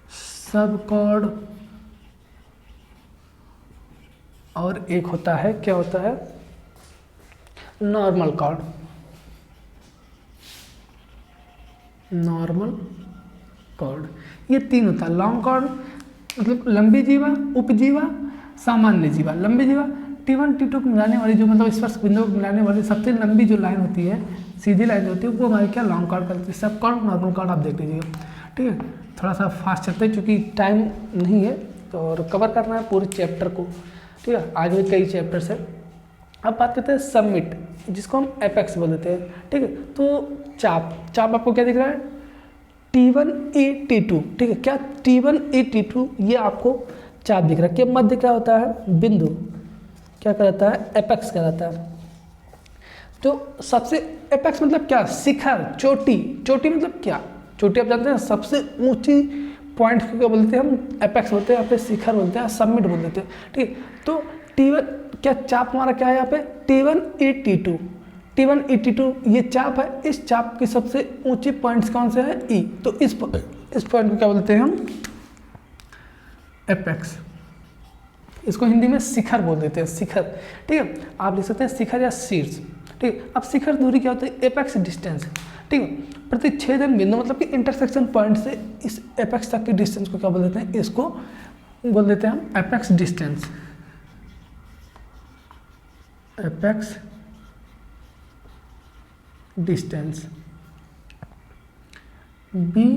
सब कॉर्ड और एक होता है, क्या होता है, नॉर्मल कॉर्ड, नॉर्मल कॉर्ड। ये तीन होता है। लॉन्ग कॉर्ड मतलब लंबी जीवा, उपजीवा, सामान्य जीवा। लंबी जीवा T1 T2 को मिलाने वाली, जो मतलब स्पर्श बिंदु को मिलाने वाली सबसे लंबी जो लाइन होती है, सीधी लाइन होती है, वो हमारी क्या, लॉन्ग कॉर्ड करती है। सब कॉर्ड, नॉर्मल कॉर्ड आप देख लीजिएगा, ठीक है। थोड़ा सा फास्ट चलते हैं क्योंकि टाइम नहीं है तो, और कवर करना है पूरे चैप्टर को, ठीक है। आगे भी कई चैप्टर्स है। अब बात करते हैं सबमिट, जिसको हम एपेक्स बोल देते हैं, ठीक है। तो चाप, चाप आपको क्या दिख रहा है, T1A T2, ठीक है। क्या T1A T2 ये आपको चाप दिख रहा है। के मध्य क्या होता है, बिंदु, क्या कहलाता है, एपेक्स कहलाता है। तो सबसे एपेक्स मतलब क्या, शिखर, चोटी। चोटी मतलब क्या, चोटी आप जानते हैं, सबसे ऊंची पॉइंट को क्या बोलते हैं हम, एपेक्स बोलते हैं, यहाँ पे शिखर बोलते हैं, सबमिट बोल देते हैं, ठीक है। तो T1 क्या चाप हमारा क्या है यहाँ पे, T1A T2, T1A T2 ये चाप है। इस चाप की सबसे ऊंची पॉइंट्स कौन से हैं, E। तो इस पॉइंट को क्या बोलते हैं हम, एपेक्स। इसको हिंदी में शिखर बोल देते हैं, शिखर, ठीक है। आप लिख सकते हैं शिखर या शीर्ष, ठीक है। अब शिखर दूरी क्या होती है, एपेक्स डिस्टेंस, ठीक है। प्रतिच्छेदन बिंदु मतलब कि इंटरसेक्शन पॉइंट से इस एपेक्स तक की डिस्टेंस को क्या बोल देते हैं, इसको बोल देते हैं हम apex distance, apex distance, BE,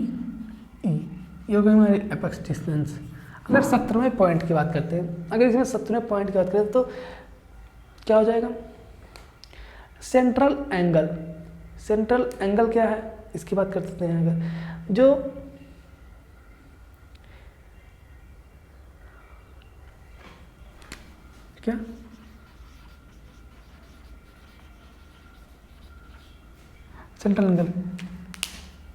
ये हो गई हमारी एपेक्स डिस्टेंस। अगर 17वें पॉइंट की बात करते हैं, अगर इसमें 17वें पॉइंट की बात करें तो क्या हो जाएगा, सेंट्रल एंगल। सेंट्रल एंगल क्या है, इसकी बात कर सकते हैं। अगर जो क्या सेंट्रल एंगल,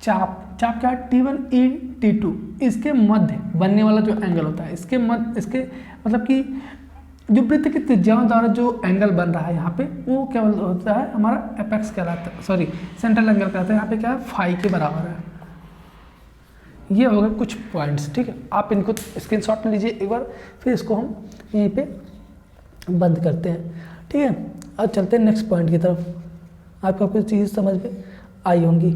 चाप, चाप क्या है, T1A T2 इसके मध्य बनने वाला जो एंगल होता है, इसके मध्य, इसके मतलब कि जो वृत्त की त्रिज्याओं द्वारा जो एंगल बन रहा है यहाँ पे, वो क्या होता है, हमारा एपेक्स कहलाता है, सॉरी सेंट्रल एंगल कहलाता है। यहाँ पे क्या है, फाई के बराबर है। ये हो गए कुछ पॉइंट्स, ठीक है। आप इनको स्क्रीनशॉट लीजिए एक बार, फिर इसको हम यहीं पे बंद करते हैं, ठीक है। अब चलते हैं नेक्स्ट पॉइंट की तरफ। आपको कुछ चीज़ समझ में आई होंगी,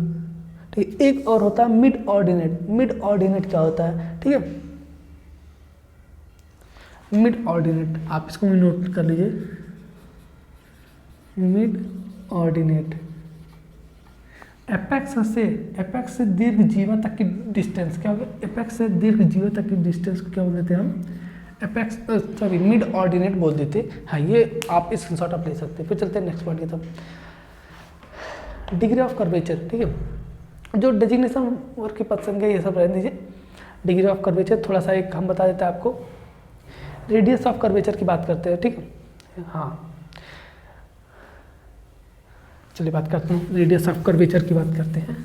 ठीक है। एक और होता है मिड ऑर्डिनेट। मिड ऑर्डिनेट क्या होता है, ठीक है। मिड ऑर्डिनेट, आप इसको भी नोट कर लीजिए। मिड ऑर्डिनेट एपेक्स से दीर्घ जीवा तक की डिस्टेंस क्या होगा, एपेक्स से दीर्घ जीवा तक की डिस्टेंस को क्या बोल देते हैं हम, एपेक्स, सॉरी मिड ऑर्डिनेट बोल देते हैं। ये आप स्क्रीनशॉट आप ले सकते हैं। फिर चलते हैं नेक्स्ट पॉइंट की तरफ, डिग्री ऑफ कर्वेचर, ठीक है। जो डेजिग्नेशन वर्ग की पद संख्या ये सब रहने दीजिए। डिग्री ऑफ कर्वेचर थोड़ा सा एक हम बता देते हैं आपको। रेडियस ऑफ कर्वेचर की बात करते हैं, ठीक है। हाँ चलिए बात करते हैं, रेडियस ऑफ कर्वेचर की बात करते हैं।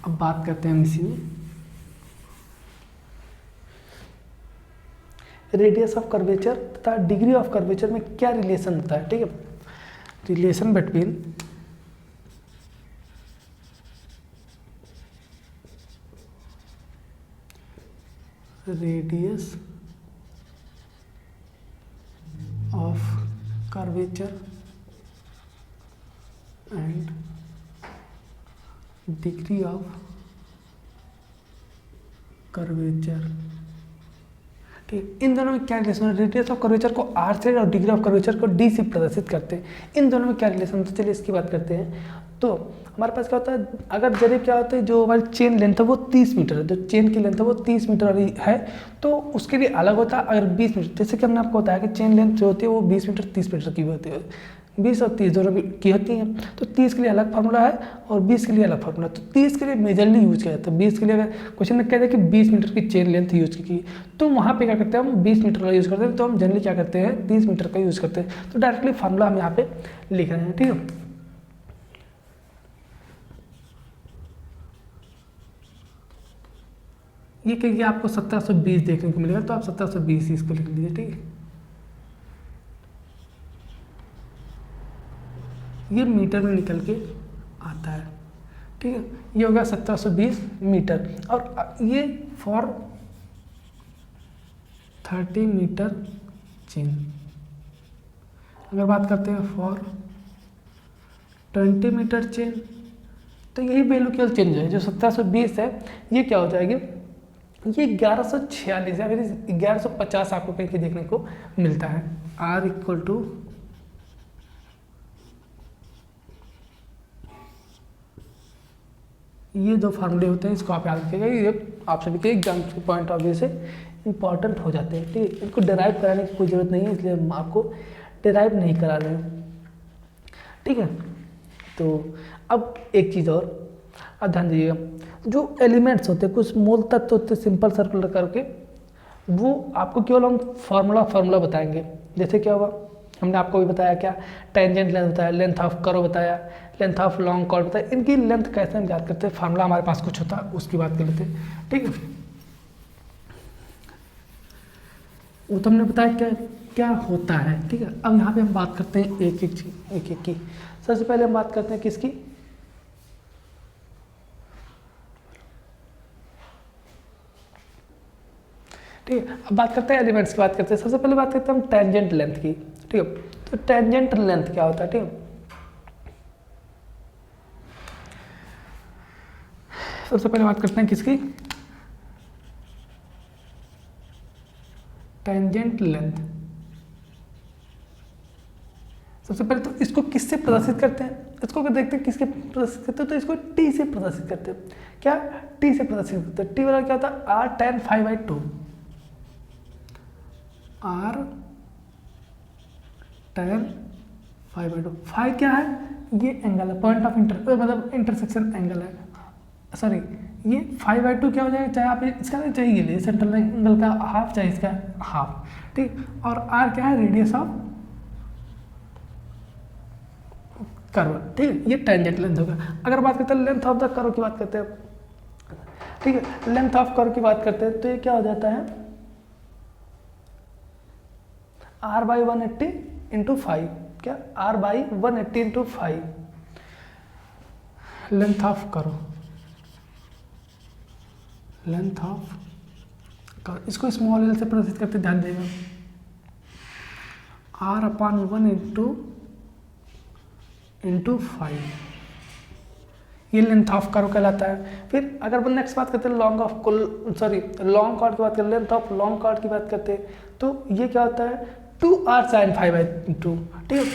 अब बात करते हैं हम इसी में रेडियस ऑफ कर्वेचर तथा डिग्री ऑफ कर्वेचर में क्या रिलेशन होता है, ठीक है। Relation between radius of curvature and degree of curvature, ठीक। इन दोनों में क्या रिलेशन है, रेडियस ऑफ कर्वेचर को R से और डिग्री ऑफ कर्वेचर को D से प्रदर्शित करते हैं। इन दोनों में क्या रिलेशन है, तो चलिए इसकी बात करते हैं। तो हमारे पास क्या होता है, अगर जरिए क्या होता है, जो हमारी चेन लेंथ है वो 30 मीटर है, जो चेन की लेंथ है वो 30 मीटर वाली है, तो उसके लिए अलग होता है। अगर 20 मीटर, जैसे कि हमने आपको बताया कि चेन लेंथ जो होती है वो 20 मीटर 30 मीटर की भी होती है, 20 और 30 दोनों की होती हैं। तो 30 के लिए अलग फार्मूला है और 20 के लिए अलग फार्मूला है। तो 30 के लिए मेजरली यूज किया जाता है। 20 के लिए अगर क्वेश्चन में कहते हैं कि 20 मीटर की चेन लेंथ यूज की, तो वहाँ पे क्या करते हैं, हम 20 मीटर का यूज़ करते हैं, तो हम जनरली क्या करते हैं 30 मीटर का यूज़ करते हैं। तो डायरेक्टली फार्मूला हम यहाँ पे लिख रहे हैं, ठीक है। ये कहिए आपको 1720 देखने को मिलेगा, तो आप 1720 इसको लिख लीजिए, ठीक है। ये मीटर में निकल के आता है, ठीक है। ये होगा 1720 मीटर। और ये फॉर 30 मीटर चेन। अगर बात करते हैं फॉर 20 मीटर चेन, तो यही वैल्यू केवल चेंज है। जो 1720 है ये क्या हो जाएगी, ये 1146 या फिर 1150 आपको कहीं देखने को मिलता है। R इक्वल टू ये दो फार्मूले होते हैं, इसको आप याद रखिएगा। ये आप सभी के एग्जाम के पॉइंट ऑफ व्यू से इंपॉर्टेंट हो जाते हैं, ठीक है। इनको डिराइव कराने की कोई ज़रूरत नहीं है, इसलिए हम आपको डिराइव नहीं करा रहे हैं, ठीक है। तो अब एक चीज़ और अब ध्यान दीजिएगा, जो एलिमेंट्स होते हैं, कुछ मूल तत्व होते हैं सिंपल सर्कुलर करके, वो आपको केवल हम फार्मूला बताएंगे। जैसे क्या हुआ, हमने आपको भी बताया क्या, टेंजेंट लेंथ बताया, लेंथ ऑफ कर्व बताया, लेंथ ऑफ लॉन्ग कॉर्ड बताया। इनकी लेंथ कैसे हम याद करते हैं, फार्मूला हमारे पास कुछ होता है, उसकी बात कर लेते हैं, ठीक है। वो तो हमने बताया क्या क्या होता है, ठीक है। अब यहाँ पे हम बात करते हैं एक एक की। सबसे पहले हम बात करते हैं किसकी, ठीक है। अब बात करते हैं एलिमेंट्स की, बात करते हैं। सबसे पहले बात करते हैं हम टेंजेंट लेंथ की, ठीक है। तो टेंजेंट लेंथ क्या होता है, ठीक है। सबसे पहले बात करते हैं किसकी, टेंजेंट लेंथ। सबसे पहले तो इसको किससे प्रदर्शित करते हैं, इसको अगर देखते हैं किसके प्रदर्शित करते हैं, तो इसको टी से प्रदर्शित करते हैं। क्या, टी से प्रदर्शित करते हैं। टी वाला क्या होता है, R tan phi/2, R tan phi/2। Phi क्या है, ये एंगल है, पॉइंट ऑफ मतलब इंटरसेक्शन एंगल है, सॉरी ये 5/2 क्या हो जाएगा, चाहे आप इसका चाहे ये ले सेंट्रल एंगल का हाफ, चाहे इसका हाफ, ठीक। और आर क्या है, रेडियस ऑफ कर्व, ठीक है। ये टेंजेंट लेंथ होगा। अगर बात करते हैं लेंथ ऑफ द कर्व की बात करते हैं, ठीक है, लेंथ ऑफ कर्व की बात करते हैं, तो ये क्या हो जाता है, R/180 इंटू 5, क्या R/180 into 5 length of curve, length of curve. इसको स्मॉल एल से प्रदर्शित करते, ध्यान देगा, R/1 इंटू 5, ये लेंथ ऑफ कर्व कहलाता है। फिर अगर अपन नेक्स्ट बात करते हैं लॉन्ग कॉर्ड की बात करें, लेंथ ऑफ लॉन्ग कॉर्ड की बात करते हैं, तो ये क्या होता है 2R sin phi/2, ठीक है।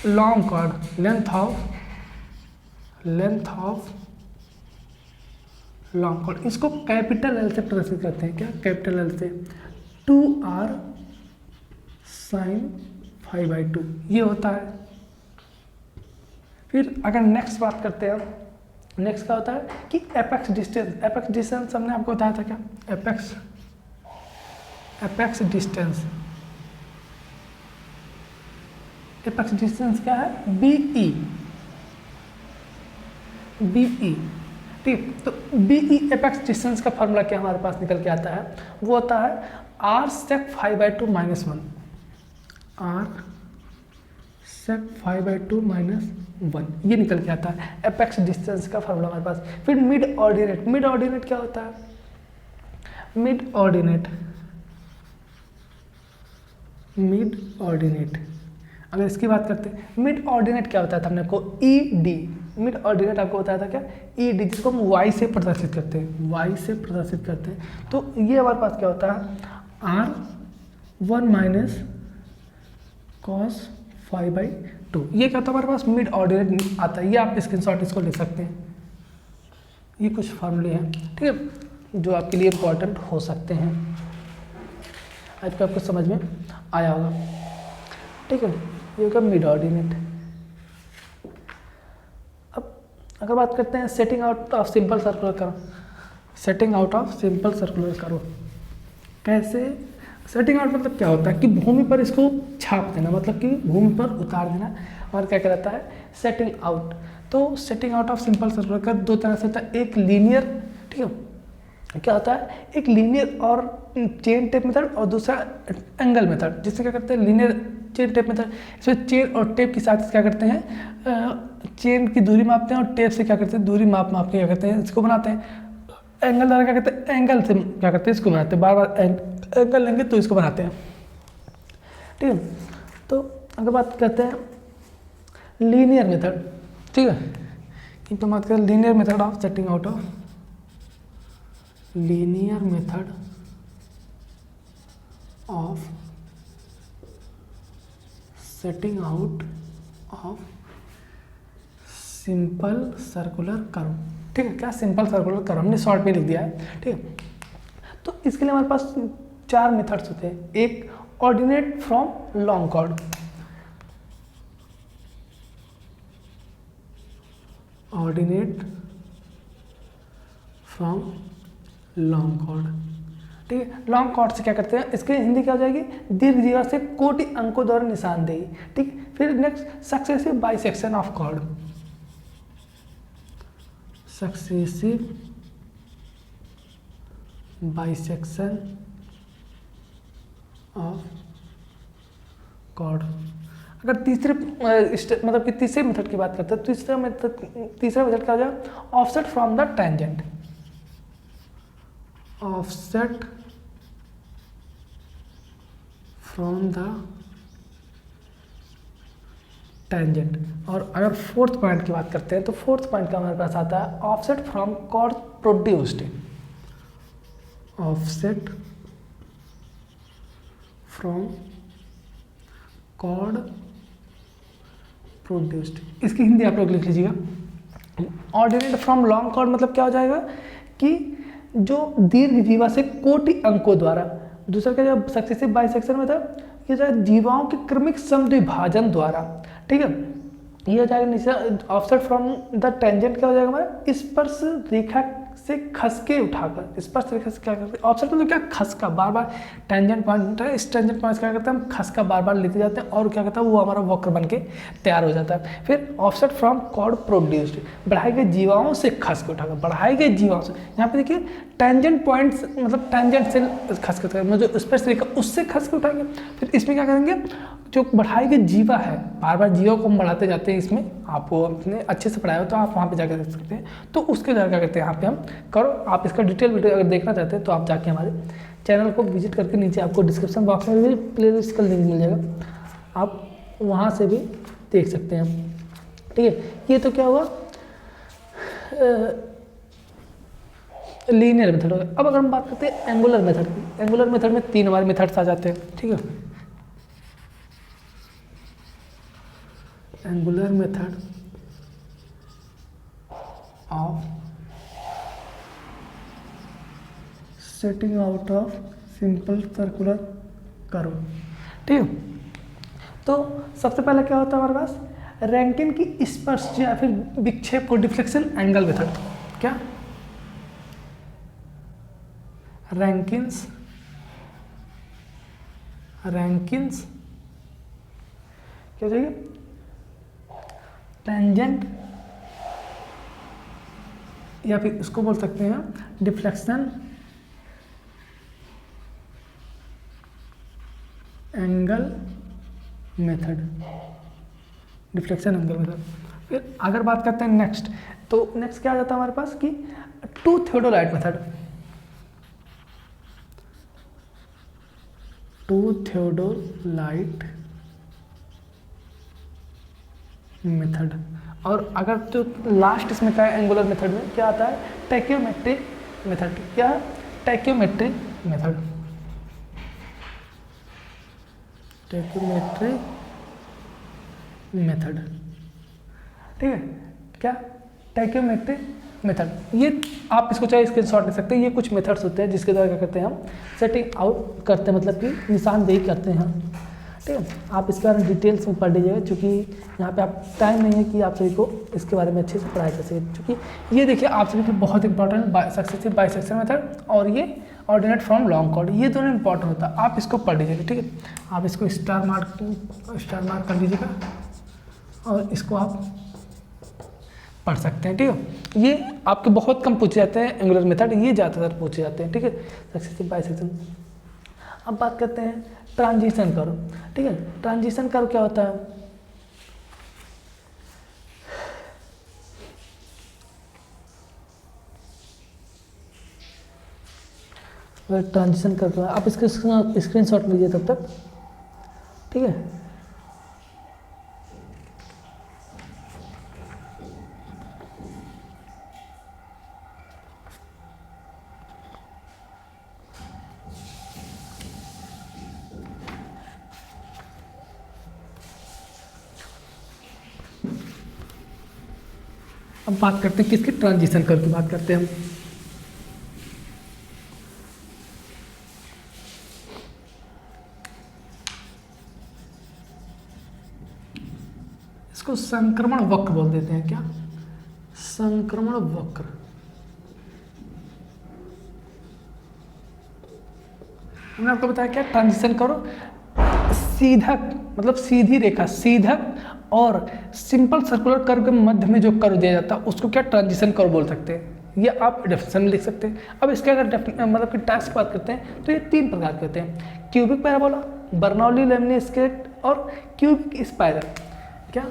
Long chord length of long chord, इसको कैपिटल एल से प्रदर्शित करते हैं, क्या, कैपिटल एल से 2R sin phi/2 ये होता है। फिर अगर नेक्स्ट बात करते हैं, नेक्स्ट क्या होता है कि एपेक्स डिस्टेंस हमने आपको बताया था क्या, एपेक्स डिस्टेंस क्या है, BE, ठीक। तो BE एपेक्स डिस्टेंस का फॉर्मूला क्या हमारे पास निकल के आता है, वो होता है R sec phi/2 - 1, R sec phi/2 - 1, ये निकल के आता है एपेक्स डिस्टेंस का फॉर्मूला हमारे पास। फिर मिड ऑर्डिनेट क्या होता है, मिड ऑर्डिनेट अगर इसकी बात करते हैं, मिड ऑर्डिनेट क्या होता है, हमने आपको ED, मिड ऑर्डिनेट आपको बताया था क्या, ED, जिसको हम Y से प्रदर्शित करते हैं, तो ये हमारे पास क्या होता है R1 - cos phi/2 2। ये क्या होता है हमारे पास मिड ऑर्डिनेट आता है, ये आप स्क्रीनशॉट इसको ले सकते हैं। ये कुछ फॉर्मूले हैं, ठीक है, जो आपके लिए इम्पोर्टेंट हो सकते हैं। आज पे आपको समझ में आया होगा, ठीक है। ये होगा मिड ऑर्डिनेट। अब अगर बात करते हैं setting out of simple circular curve, setting out of simple circular curve कैसे? सेटिंग आउट मतलब क्या होता है कि भूमि पर इसको छाप देना, मतलब कि भूमि पर उतार देना, और क्या कहलाता है सेटिंग आउट। तो setting out of simple circular curve दो तरह से होता है, एक लीनियर, ठीक है, क्या होता है एक लीनियर और चेन टेप मेथड, और दूसरा एंगल मेथड। जिससे क्या करते हैं लीनियर चेन टेप मेथड, इसमें चेन और टेप के साथ क्या करते हैं चेन की दूरी मापते हैं, और टेप से क्या करते हैं दूरी माप माप के क्या करते हैं इसको बनाते हैं। एंगल द्वारा क्या करते हैं एंगल से क्या करते हैं इसको बनाते हैं, बार बार एंगल लेंगे तो इसको बनाते हैं, ठीक है। तो अगर बात करते हैं लीनियर मेथड, ठीक है, इन तो बात करें linear method of setting out of, linear method of setting out of simple circular curve, ठीक है। क्या सिंपल सर्कुलर कर्व हमने शॉर्ट में लिख दिया है, ठीक है। तो इसके लिए हमारे पास 4 मेथड्स होते हैं। एक ordinate from long chord, ordinate from long chord, ठीक है। लॉन्ग कॉर्ड से क्या करते हैं, इसके हिंदी क्या हो जाएगी दीर्घजीवा से कोटि अंकों द्वारा निशानदेही, ठीक। फिर next successive bisection of chord, successive bisection of chord. अगर तीसरे मतलब कि तीसरे मेथड की बात करते हैं, तीसरा मेथड क्या हो जाएगा offset from the tangent, offset from the tangent. और अगर फोर्थ पॉइंट की बात करते हैं तो फोर्थ पॉइंट का हमारे पास आता है offset from chord produced, offset from chord produced. इसकी हिंदी आप लोग लिख लीजिएगा। ऑर्डिनेट फ्रॉम लॉन्ग कॉर्ड मतलब क्या हो जाएगा कि जो दीर्घजीवा से कोटि अंकों द्वारा, दूसरा क्या जो सक्सेसिव बाइसेक्शन में था ये जो जीवाओं के क्रमिक समद्विभाजन द्वारा, ठीक है। ये हो जाएगा नीचे ऑफसेट फ्रॉम द टेंजेंट क्या हो जाएगा हमारा स्पर्श रेखा से खस के उठाकर, स्पर्श रेखा से क्या करते हैं ऑफसेट मतलब क्या खस का बार बार टेंजेंट पॉइंट है, इस टेंजेंट पॉइंट क्या करते हैं हम खस का बार बार लेते जाते हैं और क्या कहता है वो हमारा वक्र बन के तैयार हो जाता है। फिर ऑफसेट फ्रॉम कॉर्ड प्रोड्यूस्ड, बढ़ाए गए जीवाओं से खस के उठाकर, बढ़ाए गए जीवाओं से, यहाँ पे देखिए टेंजेंट पॉइंट्स मतलब टेंजेंट से खस के उठाएंगे, जो स्पर्श रेखा उससे खस के उठाएंगे। फिर इसमें क्या करेंगे जो बढ़ाए गए जीवा है, बार बार जीवा को हम बढ़ाते जाते हैं, इसमें आपको अपने अच्छे से पढ़ाया हो तो आप वहाँ पे जाकर देख सकते हैं। तो उसके द्वारा क्या करते हैं यहाँ पे हम करो, आप इसका डिटेल वीडियो अगर देखना चाहते हैं तो आप जाके हमारे चैनल को विजिट करके नीचे आपको डिस्क्रिप्शन बॉक्स में भी प्लेलिस्ट का लिंक मिल जाएगा, आप वहाँ से भी देख सकते हैं, ठीक है। ये तो क्या हुआ लीनियर मेथड हो गया। अब अगर हम बात करते हैं एंगुलर मेथड की, एंगुलर मेथड में 3 हमारे मेथड्स आ जाते हैं, ठीक है। Angular method of setting out of simple circular curve, ठीक है। तो सबसे पहले क्या होता है हमारे पास रैंकिन की स्पर्श या फिर विक्षेप को डिफ्लेक्शन एंगल मेथड, क्या रैंकिन्स क्या हो जाएगा टेंजेंट या फिर इसको बोल सकते हैं deflection angle method, deflection angle method. फिर अगर बात करते हैं नेक्स्ट, तो नेक्स्ट क्या आ जाता है हमारे पास कि two theodolite method, two theodolite method. और अगर जो लास्ट इसमें क्या है एंगुलर मेथड में क्या आता है टैक्योमेट्रिक मेथड, क्या है टैक्योमेट्रिक मेथड, टैक्योमेट्रिक मेथड, ठीक है, क्या स्टोइकियोमेट्रिक मेथड। ये आप इसको चाहे स्क्रीनशॉट ले सकते हैं। ये कुछ मेथड्स होते हैं जिसके द्वारा क्या करते हैं हम सेटिंग आउट करते हैं, मतलब कि निशानदेही करते हैं हम, ठीक है। आप इसके बारे में डिटेल्स में पढ़ लीजिएगा, क्योंकि यहाँ पे आप टाइम नहीं है कि आप सभी को इसके बारे में अच्छे से पढ़ाई कर सकें, क्योंकि ये देखिए आप सभी के लिए बहुत इंपॉर्टेंट सक्सेसिव बाइसेक्शन मेथड और ये ऑर्डिनेट फ्रॉम लॉन्ग कॉर्ड, ये दोनों इंपॉर्टेंट होता है। आप इसको पढ़ लीजिएगा, ठीक है। आप इसको स्टार मार्क कर लीजिएगा और इसको आप पढ़ सकते हैं, ठीक है। ये आपके बहुत कम पूछे जाते हैं एंगुलर मेथड, ये ज़्यादातर पूछे जाते हैं, ठीक है, सक्सेसिव बाइसेक्शन। अब बात करते हैं ट्रांजिशन कर्व, ठीक है। ट्रांजिशन कर्व क्या होता है? ट्रांजिशन कर्व आप इसके स्क्रीनशॉट लीजिए तब तक, ठीक है। अब बात करते हैं किसके, ट्रांजिशन कर्व की बात करते हैं हम। इसको संक्रमण वक्र बोल देते हैं, क्या? संक्रमण वक्र। मैंने आपको बताया क्या ट्रांजिशन कर्व, सीधक मतलब सीधी रेखा, सीधक और सिंपल सर्कुलर कर्व के मध्य में जो कर्व दिया जाता है उसको क्या ट्रांजिशन कर्व बोल सकते हैं। ये आप डेफिनेशन में लिख सकते हैं। अब इसके अगर मतलब कि टास्क की बात करते हैं तो ये 3 प्रकार के होते हैं, cubic parabola, Bernoulli lemniscate और क्यूबिक स्पाइरल। क्या?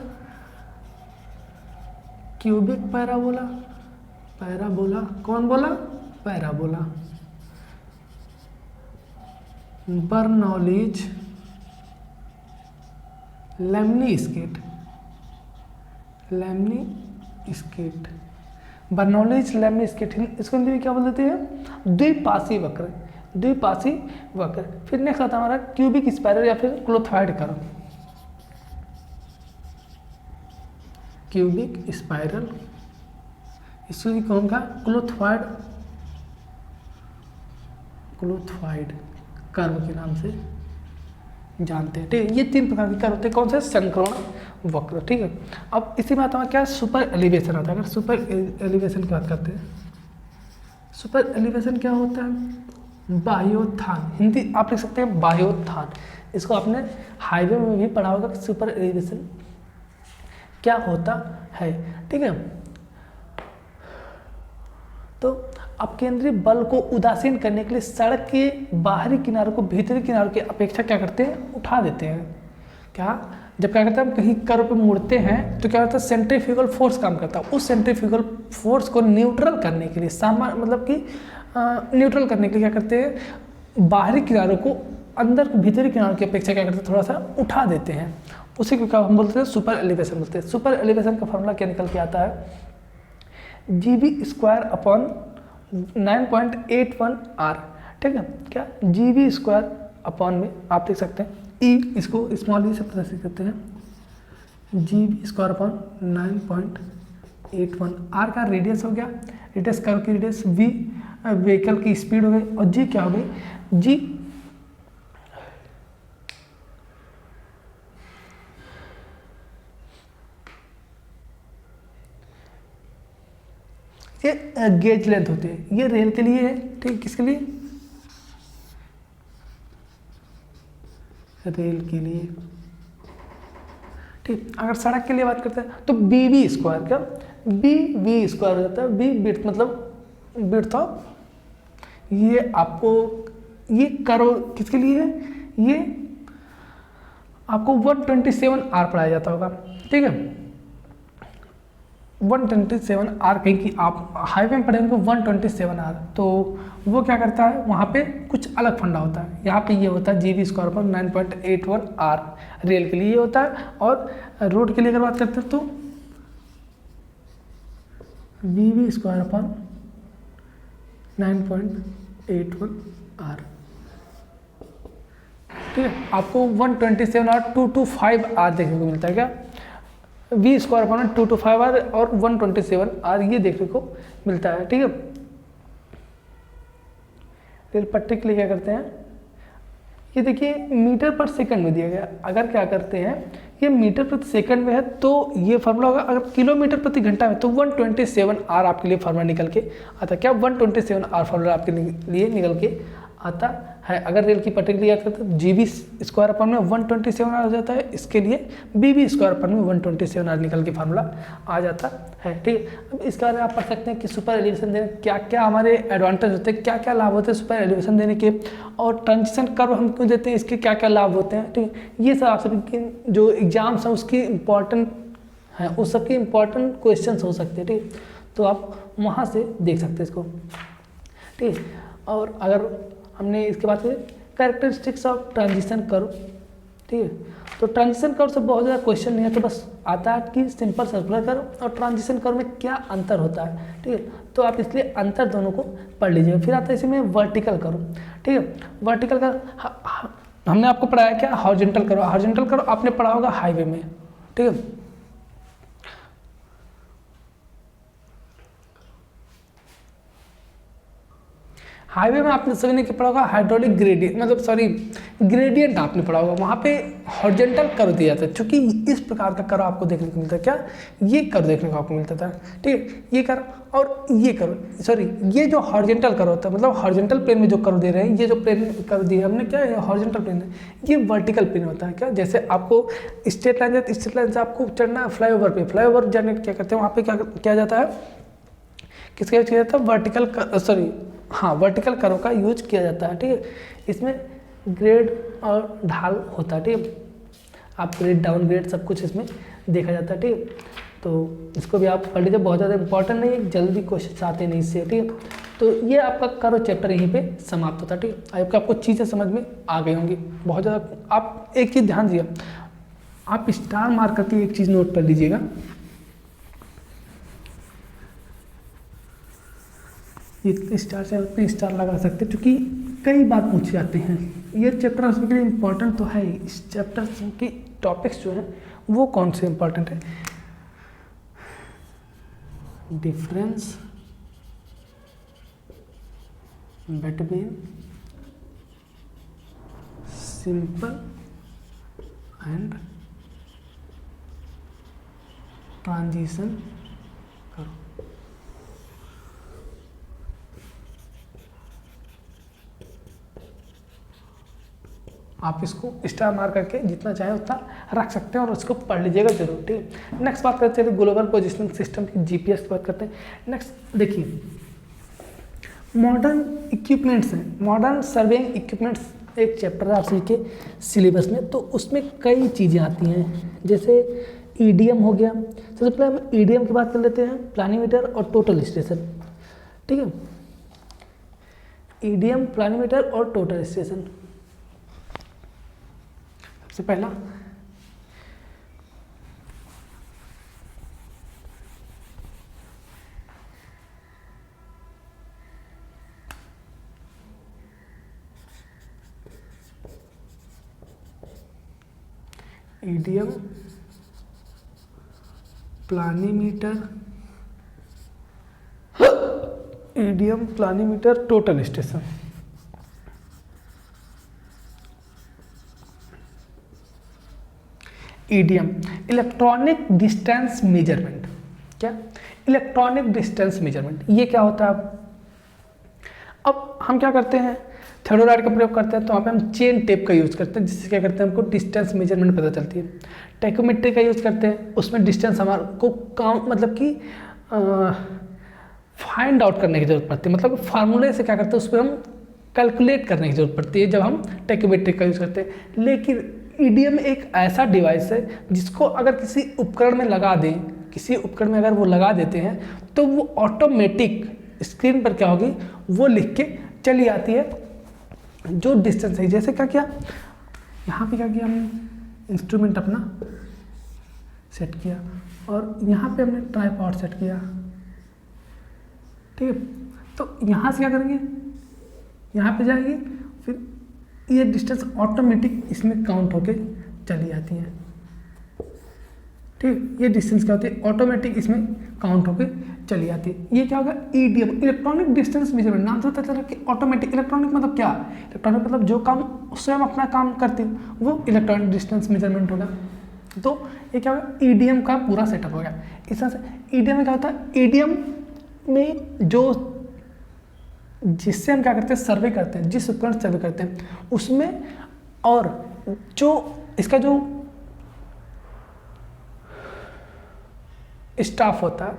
क्यूबिक पैराबोला, पैराबोला कौन बोला? Parabola, Bernoulli's lemniscate, lemniscate, Bernoulli's lemniscate, इसको हिंदी में क्या बोल देते हैं? द्विपाशी वक्र, द्विपाशी वक्र। फिर नेक्स्ट आता है हमारा क्यूबिक स्पाइरल या फिर क्लोथॉइड कर्व, क्यूबिक स्पाइरल, इसको कौन का? क्लोथॉइड, क्लोथॉइड कर्व के नाम से जानते हैं, ठीक है। ये 3 प्रकार के कर्व होते हैं, कौन से? संक्रमण वक्र, ठीक है। अब इसी में आता है क्या? सुपर एलिवेशन होता है। अगर सुपर एलिवेशन की बात करते हैं, सुपर एलिवेशन क्या होता है? बाह्योत्थान, हिंदी आप लिख सकते हैं बाह्योत्थान। इसको आपने हाईवे में भी पढ़ा होगा कि सुपर एलिवेशन क्या होता है, ठीक है। तो अब केंद्रीय बल को उदासीन करने के लिए सड़क के बाहरी किनारों को भीतरी किनारों की अपेक्षा क्या करते हैं? उठा देते हैं। क्या? जब क्या करते हैं हम कहीं कर्व पे मुड़ते हैं तो क्या होता है? सेंट्रीफ्यूगल फोर्स काम करता है। उस सेंट्रीफ्यूगल फोर्स को न्यूट्रल करने के लिए, सामान्य मतलब कि न्यूट्रल करने के लिए क्या करते हैं? बाहरी किनारों को अंदर भीतरी किनारों की अपेक्षा क्या करते हैं? थोड़ा सा उठा देते हैं। उसी को क्या हम बोलते हैं? सुपर एलिवेशन बोलते हैं। सुपर एलिवेशन का फॉर्मूला क्या निकल के आता है? GB² अपॉन 9.81 R, ठीक है। क्या? GB² अपॉन में आप देख सकते हैं E, इसको स्मॉल e से प्रदर्शित करते हैं, GB² अपॉन 9.81। R का रेडियस हो गया, रेडियस कर्व की रेडियस, V व्हीकल की स्पीड हो गई और G क्या हो गई? G ये गेज लेंथ होती है। ये रेल के लिए है, ठीक। किसके लिए? रेल के लिए, ठीक। अगर सड़क के लिए बात करते हैं तो BV², क्या? BV² हो जाता है। B बिड्थ मतलब बिड्थ ऑफ, ये आपको ये कर्व किसके लिए है? ये आपको 127 R पढ़ाया जाता होगा, ठीक है। 127 R, कहीं की आप हाईवे में पढ़ेंगे 127 R, तो वो क्या करता है? वहाँ पे कुछ अलग फंडा होता है। यहाँ पे ये होता है GB² पर 9.81 R, रेल के लिए ये होता है। और रोड के लिए अगर बात करते हैं तो BV² पर 9.81 R, ठीक है। आपको 127 R 225 R देखने को मिलता है, क्या? V square upon 2 to 5 R और 127 आर ये देखने को मिलता है। ठीक है, रेल पट्टी के लिए क्या करते हैं, ये देखिए मीटर पर सेकंड में दिया गया, अगर क्या करते हैं ये मीटर प्रति सेकंड में है तो ये फार्मूला होगा, अगर किलोमीटर प्रति घंटा में तो 127 आर आपके लिए फार्मूला निकल के आता। क्या 127 आर फार्मूला आपके लिए निकल के आता है। अगर रेल की पटरी के लिए याद करते हैं जी बी स्क्वायर अपन में 127 आर आ जाता है, इसके लिए बी बी स्क्वायर अपन में 127 आर निकल के फार्मूला आ जाता है। ठीक है, अब इसके बारे में आप पढ़ सकते हैं कि सुपर एलिवेशन देने क्या क्या हमारे एडवांटेज होते हैं, क्या क्या लाभ होते हैं सुपर एलिवेशन देने के, और ट्रांजिशन कर्व हम क्यों देते हैं, इसके क्या क्या लाभ होते हैं। ठीक है, ये सब आप सभी जो एग्जाम्स हैं उसकी इंपॉर्टेंट हैं, उस सबके इंपॉर्टेंट क्वेश्चंस हो सकते हैं। ठीक, तो आप वहाँ से देख सकते हैं इसको। ठीक, और अगर हमने इसके बाद कैरेक्टरिस्टिक्स ऑफ ट्रांजिशन कर्व, ठीक है, तो ट्रांजिशन कर्व से बहुत ज़्यादा क्वेश्चन नहीं है, तो बस आता है कि सिंपल सर्कुलर कर्व और ट्रांजिशन कर्व में क्या अंतर होता है। ठीक है, तो आप इसलिए अंतर दोनों को पढ़ लीजिएगा। फिर आता है इसी में वर्टिकल कर्व। ठीक है, वर्टिकल कर्व हमने आपको पढ़ाया क्या, हॉरिजॉन्टल कर्व। हॉरिजॉन्टल कर्व आपने पढ़ा होगा हाईवे में। ठीक है, हाईवे में आपने सभी ने क्या पढ़ा होगा, हाइड्रोलिक ग्रेडियंट, मतलब सॉरी ग्रेडियंट आपने पढ़ा होगा, वहाँ पे हॉरिजॉन्टल कर्व दिया जाता है। चूंकि इस प्रकार का कर्व आपको देखने को मिलता है, क्या ये कर्व देखने को आपको मिलता था। ठीक है, ये कर्व और ये कर्व, सॉरी ये जो हॉरिजॉन्टल कर्व होता है, मतलब हॉरिजॉन्टल प्लेन में जो कर्व दे रहे हैं, ये जो प्लेन कर्व दिया हमने, क्या है हॉरिजॉन्टल प्लेन है, ये वर्टिकल प्लेन होता है। क्या, जैसे आपको स्ट्रेट लाइन है, स्ट्रेट लाइन से आपको चढ़ना है फ्लाईओवर पे, फ्लाईओवर जाने क्या करते हैं, वहाँ पे क्या किया जाता है, किसका यूज किया जाता है, वर्टिकल, सॉरी हाँ वर्टिकल कर्व का यूज किया जाता है। ठीक है, इसमें ग्रेड और ढाल होता है। ठीक है, आप ग्रेड डाउन ग्रेड सब कुछ इसमें देखा जाता है। ठीक है, तो इसको भी आप पढ़ लीजिए, बहुत ज़्यादा इंपॉर्टेंट नहीं है, जल्दी क्वेश्चन आते नहीं इससे। ठीक है, तो ये आपका कर्व चैप्टर यहीं पे समाप्त होता है। ठीक है, आपको चीज़ें समझ में आ गई होंगी बहुत ज़्यादा। आप एक चीज़ ध्यान दिए, आप स्टार मार करके एक चीज़ नोट कर लीजिएगा, इतने स्टार से उतने स्टार लगा सकते हैं, क्योंकि कई बात पूछे जाते हैं। ये चैप्टर उसके लिए इम्पोर्टेंट तो है, इस चैप्टर के टॉपिक्स जो हैं वो कौन से इम्पोर्टेंट है, difference between simple and transition करो। आप इसको स्टार मार करके जितना चाहे उतना रख सकते हैं और उसको पढ़ लीजिएगा जरूर। ठीक है, नेक्स्ट बात करते हैं ग्लोबल पोजिशनिंग सिस्टम की, जीपीएस की बात करते हैं। नेक्स्ट देखिए, मॉडर्न इक्विपमेंट्स हैं, मॉडर्न सर्वेइंग इक्विपमेंट्स एक चैप्टर है आप सभी के सिलेबस में, तो उसमें कई चीज़ें आती हैं, जैसे ईडीएम हो गया। सबसे पहले हम ईडीएम की बात कर लेते हैं, प्लानीमीटर और टोटल स्टेशन। ठीक है, ईडीएम, प्लानीमीटर और टोटल स्टेशन। सबसे पहला EDM, planimeter, EDM, planimeter, total station. EDM, electronic distance measurement. क्या, इलेक्ट्रॉनिक डिस्टेंस मेजरमेंट, ये क्या होता है। अब हम क्या करते हैं, थर्मोडाइट का प्रयोग करते हैं, तो वहाँ पे हम चेन टेप का यूज़ करते हैं, जिससे क्या करते हैं हमको डिस्टेंस मेजरमेंट पता चलती है। टैकोमेट्री का यूज़ करते हैं, उसमें डिस्टेंस हमारे को काउंट, मतलब कि फाइंड आउट करने की जरूरत पड़ती है, मतलब फार्मूले से क्या करते हैं उस पर हम कैलकुलेट करने की जरूरत पड़ती है जब हम टैकोमेट्री का यूज़ करते हैं। लेकिन ईडीएम एक ऐसा डिवाइस है जिसको अगर किसी उपकरण में लगा दें, किसी उपकरण में अगर वो लगा देते हैं तो वो ऑटोमेटिक स्क्रीन पर क्या होगी, वो लिख के चली आती है जो डिस्टेंस है। जैसे क्या किया, यहाँ पे क्या किया हमने, इंस्ट्रूमेंट अपना सेट किया और यहाँ पे हमने ट्राइपॉड सेट किया। ठीक है, तो यहाँ से क्या करेंगे, यहाँ पे जाएगी, फिर ये डिस्टेंस ऑटोमेटिक इसमें काउंट होके चली आती है। ठीक, ये डिस्टेंस क्या होती है ऑटोमेटिक इसमें काउंट होकर चली जाती है। ये क्या होगा ईडीएम, इलेक्ट्रॉनिक डिस्टेंस मेजरमेंट, नाम से पता चला कि ऑटोमेटिक। इलेक्ट्रॉनिक मतलब क्या, इलेक्ट्रॉनिक मतलब जो काम स्वयं अपना काम करते हैं वो इलेक्ट्रॉनिक डिस्टेंस मेजरमेंट होगा। तो ये क्या होगा ईडीएम का पूरा सेटअप हो गया। इस तरह से ईडीएम में क्या होता है, ईडीएम में जो जिससे हम क्या करते हैं सर्वे करते हैं, जिस उपकरण सर्वे करते हैं उसमें, और जो इसका जो स्टाफ होता है,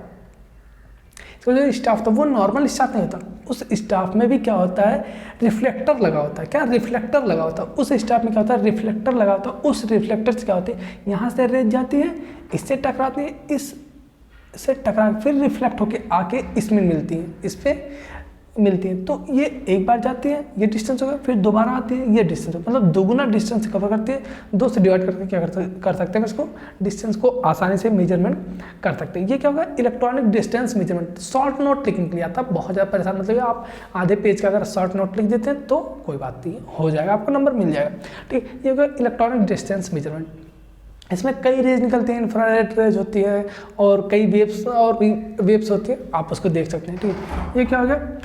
इसका जो स्टाफ होता है वो नॉर्मल स्टाफ नहीं होता, उस स्टाफ में भी क्या होता है रिफ्लेक्टर लगा होता है। क्या रिफ्लेक्टर लगा होता है उस स्टाफ में, क्या होता है रिफ्लेक्टर लगा होता है। उस रिफ्लेक्टर से क्या होती है यहाँ से रेज जाती है, इससे टकराती है, इससे टकरा फिर रिफ्लेक्ट होके आके इसमें मिलती है, इस पर मिलती है। तो ये एक बार जाती है, ये डिस्टेंस हो गया, फिर दोबारा आती है, ये डिस्टेंस हो, मतलब दोगुना डिस्टेंस कवर करती है। दो से डिवाइड करके क्या कर सकते हैं इसको, डिस्टेंस को आसानी से मेजरमेंट कर सकते हैं। ये क्या होगा electronic distance measurement. Short note लिखने के लिए आता है, बहुत ज़्यादा परेशान मतलब आप आधे पेज का अगर शॉर्ट नोट लिख देते हैं तो कोई बात नहीं, हो जाएगा, आपको नंबर मिल जाएगा। ठीक, ये होगा इलेक्ट्रॉनिक डिस्टेंस मेजरमेंट। इसमें कई रेज निकलती हैं, इंफ्रारेड रेज होती है और कई वेव्स और भी वेव्स होती है, आप उसको देख सकते हैं। ठीक है, ये क्या हो गया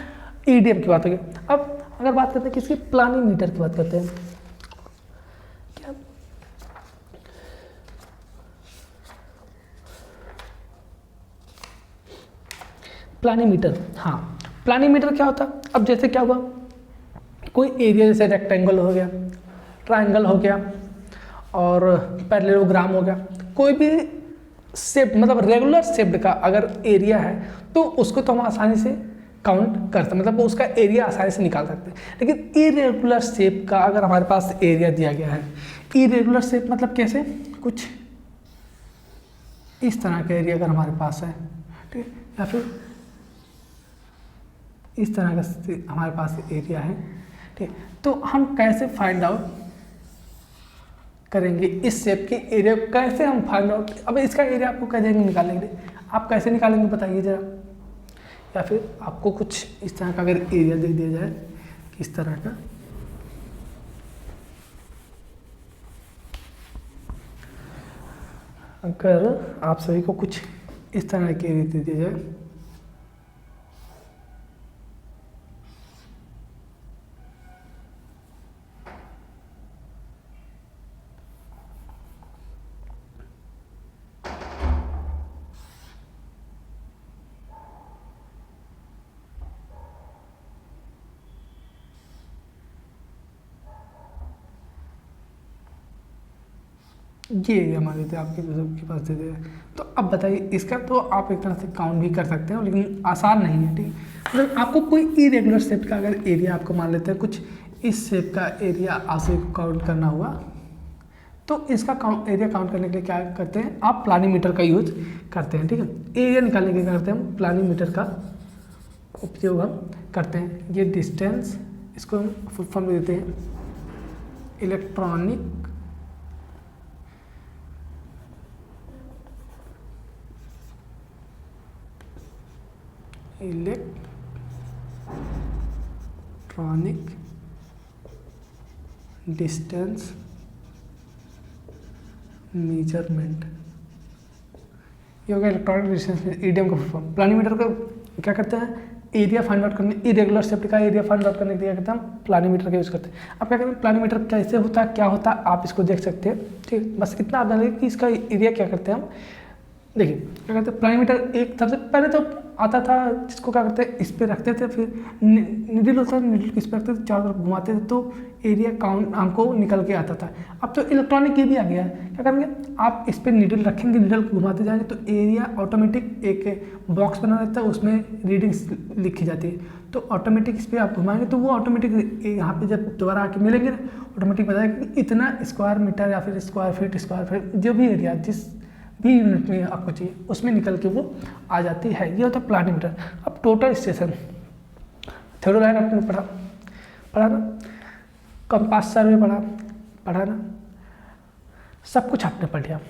ईडीएम की बात हो गई। अब अगर बात करते हैं किसकी, प्लानीमीटर की बात करते हैं। क्या प्लानीमीटर, हाँ प्लानीमीटर क्या होता है। अब जैसे क्या हुआ कोई एरिया, जैसे रेक्टेंगल हो गया, ट्रायंगल हो गया और पैरेललोग्राम हो गया, कोई भी शेप मतलब रेगुलर शेप्ड का अगर एरिया है तो उसको तो हम आसानी से काउंट करते हैं, मतलब उसका एरिया आसानी से निकाल सकते हैं। लेकिन इरेगुलर शेप का अगर हमारे पास एरिया दिया गया है, इरेगुलर शेप मतलब कैसे, कुछ इस तरह का एरिया अगर हमारे पास है, ठीक है, या फिर इस तरह का हमारे पास एरिया है, ठीक है, तो हम कैसे फाइंड आउट करेंगे इस शेप के एरिया को, कैसे हम फाइंड आउट, अब इसका एरिया आपको कह देंगे निकालने के लिए, आप कैसे निकालेंगे बताइए जरा। या फिर आपको कुछ इस तरह का अगर एरिया दे दिया जाए, इस तरह का, अगर आप सभी को कुछ इस तरह के एरिया दे दिया जाए, ये एरिया मान लीजिए आपके पास दे दिया, तो अब बताइए इसका तो आप एक तरह से काउंट भी कर सकते हो लेकिन आसान नहीं है। ठीक, मतलब आपको कोई इरेगुलर शेप का अगर एरिया आपको मान लेते हैं कुछ इस शेप का एरिया आपसे काउंट करना हुआ, तो इसका एरिया काउंट करने के लिए क्या करते हैं आप प्लानीमीटर का यूज करते हैं। ठीक है, एरिया निकालने के लिए करते हैं हम प्लानीमीटर का उपयोग हम करते हैं। ये डिस्टेंस, इसको हम फुल फॉर्म में देते हैं इलेक्ट्रॉनिक डिस्टेंस मेजरमेंट, ये हो गया इलेक्ट्रॉनिक डिस्टेंस ईडीएम का फुल फॉर्म। प्लानीमीटर का क्या करते हैं एरिया फाइंड आउट करने, इरेगुलर शेप का एरिया फाइंड आउट करने के लिए करते हैं हम प्लानीमीटर का यूज़ करते हैं। अब क्या करते हैं प्लानीमीटर कैसे होता है क्या होता है आप इसको देख सकते हैं। ठीक, बस इतना आप जानिए कि इसका एरिया क्या करते हैं हम। देखिए क्या कहते हैं प्लानीमीटर एक सबसे पहले तो आता था जिसको क्या करते हैं इस पर रखते थे, फिर निडल होता था, निडल को इस पर रखते थे, चारों तरफ घुमाते थे तो एरिया काउंट हमको निकल के आता था। अब तो इलेक्ट्रॉनिक ये भी आ गया है, क्या करेंगे आप इस पर निडल रखेंगे, निडल को घुमाते जाएंगे तो एरिया ऑटोमेटिक एक बॉक्स बना रहता है, उसमें रीडिंग्स लिखी जाती है, तो ऑटोमेटिक इस पर आप घुमाएंगे तो वो ऑटोमेटिक यहाँ पे जब दोबारा आके मिलेंगे ना ऑटोमेटिक बताएगा कि इतना स्क्वायर मीटर या फिर स्क्वायर फीट जो भी एरिया जिस भी यूनिट में आपको चाहिए उसमें निकल के वो आ जाती है। ये होता है प्लानीमीटर। अब टोटल स्टेशन थ्योडोलाइट आपने पढ़ा ना, कंपास सर्वे पढ़ा ना, सब कुछ आपने पढ़ लिया।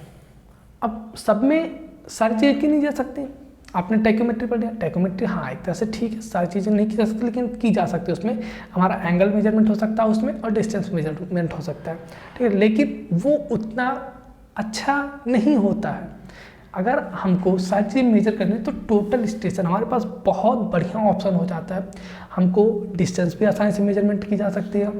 अब सब में सारी चीज़ें की नहीं जा सकती। आपने टाइकोमेट्री पढ़ लिया, टाइकोमेट्री हाँ एक तरह से ठीक है, सारी चीज़ें नहीं की जा सकती लेकिन की जा सकती है। उसमें हमारा एंगल मेजरमेंट हो सकता है उसमें और डिस्टेंस मेजरमेंट हो सकता है, ठीक है, लेकिन वो उतना अच्छा नहीं होता है। अगर हमको सारी चीज़ें मेजर करनी है तो टोटल स्टेशन हमारे पास बहुत बढ़िया ऑप्शन हो जाता है। हमको डिस्टेंस भी आसानी से मेजरमेंट की जा सकती है,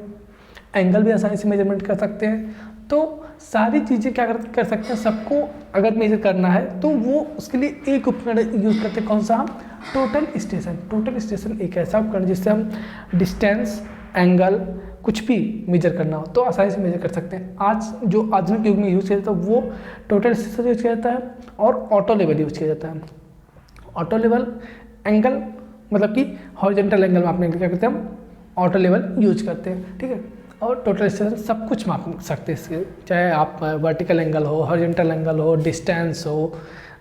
एंगल भी आसानी से मेजरमेंट कर सकते हैं। तो सारी चीज़ें क्या कर सकते हैं, सबको अगर मेजर करना है तो वो उसके लिए एक उपकरण यूज़ करते हैं। कौन सा? Total station. टोटल स्टेशन एक ऐसा उपकरण जिससे हम डिस्टेंस, एंगल, कुछ भी मेजर करना हो तो आसानी से मेजर कर सकते हैं। आज जो आधुनिक युग में यूज़ किया जाता है वो टोटल स्टेशन यूज़ किया जाता है और ऑटो लेवल यूज़ किया जाता है। ऑटो लेवल एंगल मतलब कि हॉरिजॉन्टल एंगल मापने के लिए क्या करते हैं हम? ऑटो लेवल यूज करते हैं, ठीक है। और टोटल स्टेशन सब कुछ माप सकते हैं इसके, चाहे आप वर्टिकल एंगल हो, हॉरिजॉन्टल एंगल हो, डिस्टेंस हो।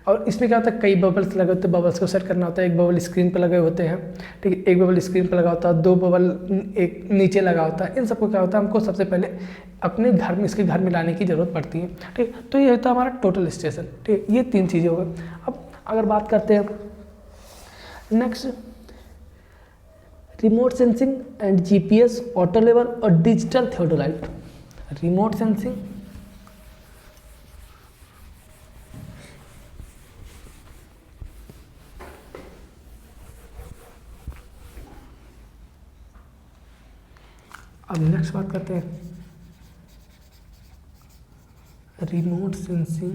और इसमें क्या होता है, कई बबल्स लगे होते हैं, बबल्स को सेट करना होता है। एक बबल स्क्रीन पर लगे होते हैं, ठीक है, एक बबल स्क्रीन पर लगा होता है, दो बबल एक नीचे लगा होता है। इन सबको क्या होता है, हमको सबसे पहले अपने घर में इसके घर में लाने की ज़रूरत पड़ती है, ठीक। तो ये होता है हमारा टोटल स्टेशन, ठीक। ये 3 चीज़ें हो गई। अब अगर बात करते हैं next, remote sensing and GPS, auto level और डिजिटल थियोडोलाइट। रिमोट सेंसिंग, अब नेक्स्ट बात करते हैं remote sensing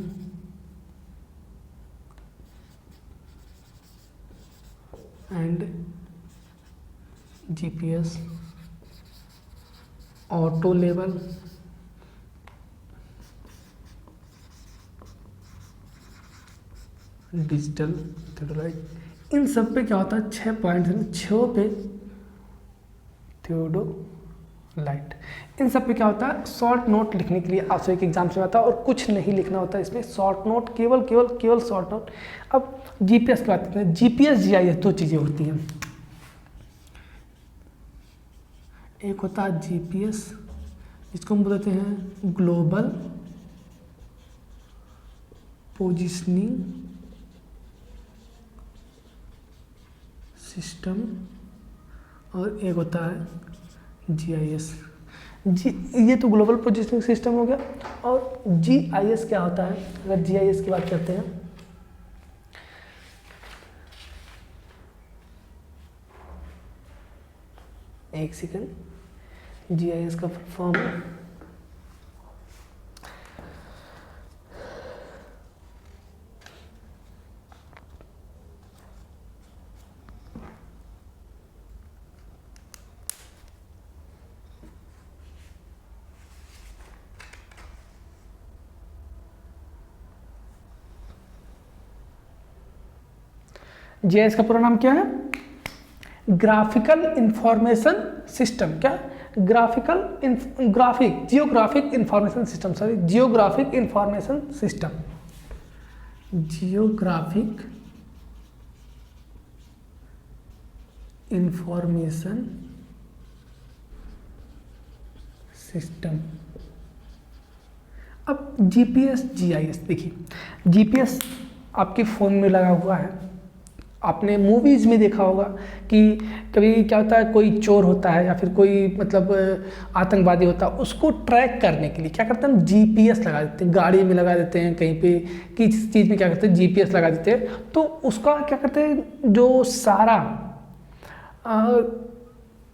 and GPS, auto level, digital theodolite. इन सब पे क्या होता है, 6 पॉइंट्स हैं, 6 पे थियोडोलाइट। इन सब पे क्या होता है, शॉर्ट नोट लिखने के लिए आपसे एक एग्जाम से आता है और कुछ नहीं लिखना होता है इसमें, शॉर्ट नोट, केवल शॉर्ट नोट। अब जीपीएस की बात करते हैं। जीपीएस जीआईएस 2 चीज़ें होती हैं। एक होता है जीपीएस, इसको हम बोलते हैं ग्लोबल पोजिशनिंग सिस्टम, और एक होता है जीआईएस। ये तो ग्लोबल पोजिशनिंग सिस्टम हो गया। और जीआईएस क्या होता है, अगर जीआईएस की बात करते हैं, एक सेकंड, जीआईएस का फॉर्म है जीआईएस का पूरा नाम क्या है, ग्राफिकल इंफॉर्मेशन सिस्टम। क्या? Geographic information system, sorry, geographic information system, geographic information system. अब जीपीएस जीआईएस देखिए, जीपीएस आपके फ़ोन में लगा हुआ है। आपने मूवीज़ में देखा होगा कि कभी क्या होता है, कोई चोर होता है या फिर कोई मतलब आतंकवादी होता है, उसको ट्रैक करने के लिए क्या करते हैं हम, जीपीएस लगा देते हैं, गाड़ी में लगा देते हैं, कहीं पे किस चीज़ में क्या करते हैं, जीपीएस लगा देते हैं। तो उसका क्या करते हैं, जो सारा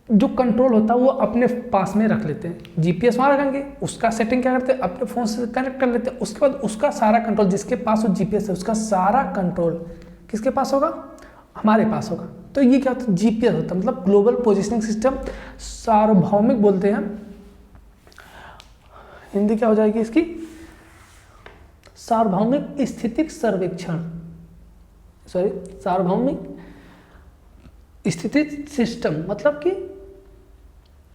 जो कंट्रोल होता है वो अपने पास में रख लेते हैं। जीपीएस वहाँ रखेंगे, उसका सेटिंग क्या करते हैं, अपने फ़ोन से कनेक्ट कर लेते हैं। उसके बाद उसका सारा कंट्रोल, जिसके पास वो जीपीएस है, उसका सारा कंट्रोल किसके पास होगा, हमारे पास होगा। तो ये क्या होता है, जीपीएस होता है, मतलब ग्लोबल पोजिशनिंग सिस्टम, सार्वभौमिक बोलते हैं। हिंदी क्या हो जाएगी इसकी, सार्वभौमिक स्थितिक सर्वेक्षण, सॉरी, सार्वभौमिक स्थिति सिस्टम, मतलब कि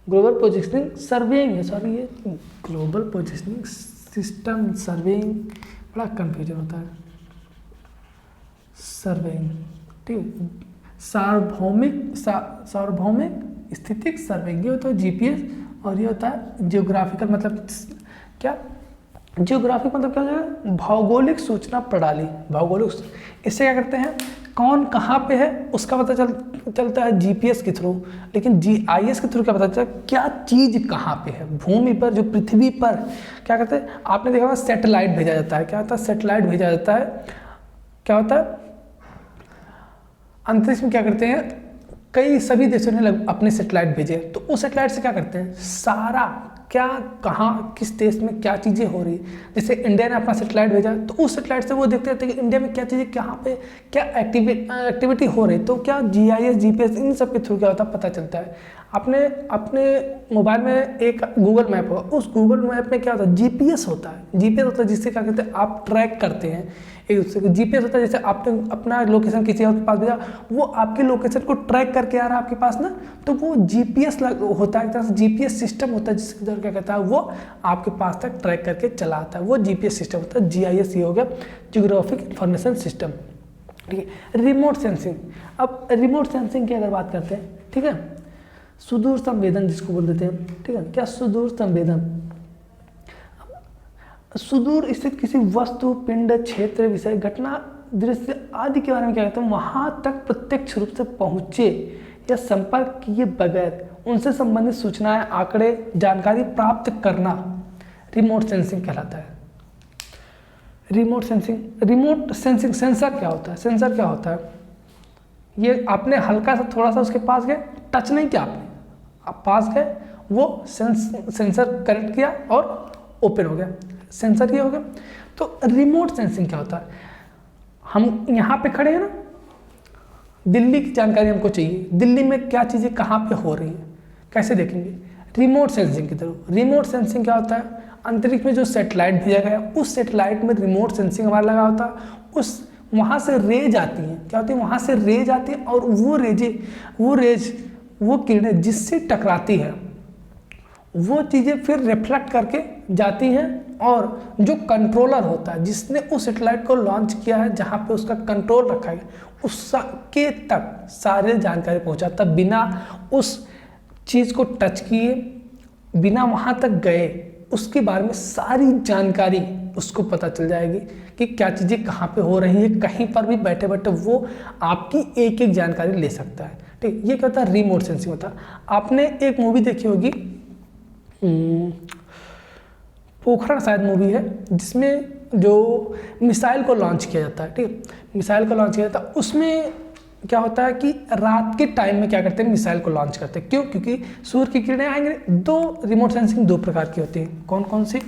ग्लोबल पोजिशनिंग सर्वेइंग है, सॉरी, ये ग्लोबल पोजिशनिंग सिस्टम सर्वेइंग, बड़ा कंफ्यूजन होता है, सर्वेइंग, ठीक। सार्वभौमिक स्थितिक सर्वेइंग, ये होता है जीपीएस। और ये होता है जियोग्राफिकल, मतलब क्या, जियोग्राफिक मतलब क्या होता है, भौगोलिक सूचना प्रणाली। भौगोलिक, इससे क्या करते हैं, कौन कहाँ पे है उसका पता चलता है जीपीएस के थ्रू, लेकिन जीआईएस के थ्रू क्या पता चलता है, क्या चीज़ कहाँ पे है। भूमि पर, जो पृथ्वी पर क्या कहते हैं, आपने देखा होगा सैटेलाइट भेजा जाता है। क्या होता है, सैटेलाइट भेजा जाता है। क्या होता है, अंतरिक्ष में क्या करते हैं, कई सभी देशों ने अपने सैटेलाइट भेजे, तो उस सैटेलाइट से क्या करते हैं, सारा क्या कहाँ किस देश में क्या चीज़ें हो रही है। जैसे इंडिया ने अपना सैटेलाइट भेजा, तो उस सैटेलाइट से वो देखते रहते हैं कि इंडिया में क्या चीज़ें कहाँ पे क्या एक्टिविटी हो रही है। तो क्या जीआईएस जीपीएस इन सब के थ्रू क्या होता है, पता चलता है। आपने अपने मोबाइल में एक गूगल मैप होगा, उस गूगल मैप में क्या होता है, जीपीएस होता है। जीपीएस होता है जिससे क्या कहते हैं, आप ट्रैक करते हैं एक दूसरे को। जीपीएस होता है जैसे आपने अपना लोकेशन किसी और के पास भेजा, वो आपके लोकेशन को ट्रैक करके आ रहा है आपके पास ना, तो वो जीपीएस होता है, एक तरह से जीपीएस सिस्टम होता है जिसके द्वारा क्या कहता है, वो आपके पास तक ट्रैक करके चला आता है, वो जीपीएस सिस्टम होता है। जीआईएस ये हो गया, जियोग्राफिक इंफॉर्मेशन सिस्टम। ठीक है, रिमोट सेंसिंग। अब रिमोट सेंसिंग की अगर बात करते हैं, ठीक है, सुदूर संवेदन जिसको बोल देते हैं, ठीक है, क्या सुदूर संवेदन, सुदूर स्थित किसी वस्तु, पिंड, क्षेत्र, विषय, घटना, दृश्य आदि के बारे में क्या कहते हैं, वहां तक प्रत्यक्ष रूप से पहुंचे या संपर्क किए बगैर उनसे संबंधित सूचनाएं, आंकड़े, जानकारी प्राप्त करना रिमोट सेंसिंग कहलाता है। रिमोट सेंसिंग सेंसर क्या होता है, सेंसर क्या होता है, ये आपने हल्का सा थोड़ा सा उसके पास गए, टच नहीं किया आपने, आप पास गए, वो सेंसर कनेक्ट किया और ओपन हो गया, सेंसर ये हो गया। तो रिमोट सेंसिंग क्या होता है, हम यहाँ पे खड़े हैं ना, दिल्ली की जानकारी हमको चाहिए, दिल्ली में क्या चीज़ें कहाँ पे हो रही हैं, कैसे देखेंगे, रिमोट सेंसिंग की तरह। रिमोट सेंसिंग क्या होता है, अंतरिक्ष में जो सैटेलाइट भेजा गया, उस सैटेलाइट में रिमोट सेंसिंग हमारा लगा होता है, उस वहाँ से रेज आती हैं, क्या होती है, वहाँ से रेज आती है, और वो किरणें जिससे टकराती है, वो चीज़ें फिर रिफ्लेक्ट करके जाती हैं, और जो कंट्रोलर होता है जिसने उस सैटेलाइट को लॉन्च किया है, जहाँ पे उसका कंट्रोल रखा है, उसके तक सारे जानकारी पहुँचाता, बिना उस चीज़ को टच किए, बिना वहाँ तक गए, उसके बारे में सारी जानकारी उसको पता चल जाएगी कि क्या चीज़ें कहाँ पे हो रही है। कहीं पर भी बैठे बैठे वो आपकी एक एक जानकारी ले सकता है। ठीक, ये क्या होता है, रिमोट सेंसिंग होता है। आपने एक मूवी देखी होगी, पोखरण शायद मूवी है, जिसमें जो मिसाइल को लॉन्च किया जाता है, ठीक, मिसाइल को लॉन्च किया जाता है, उसमें क्या होता है कि रात के टाइम में क्या करते हैं, मिसाइल को लॉन्च करते हैं। क्यों? क्योंकि सूर्य की किरणें आएंगे। दो रिमोट सेंसिंग दो प्रकार की होती है। कौन कौन सी?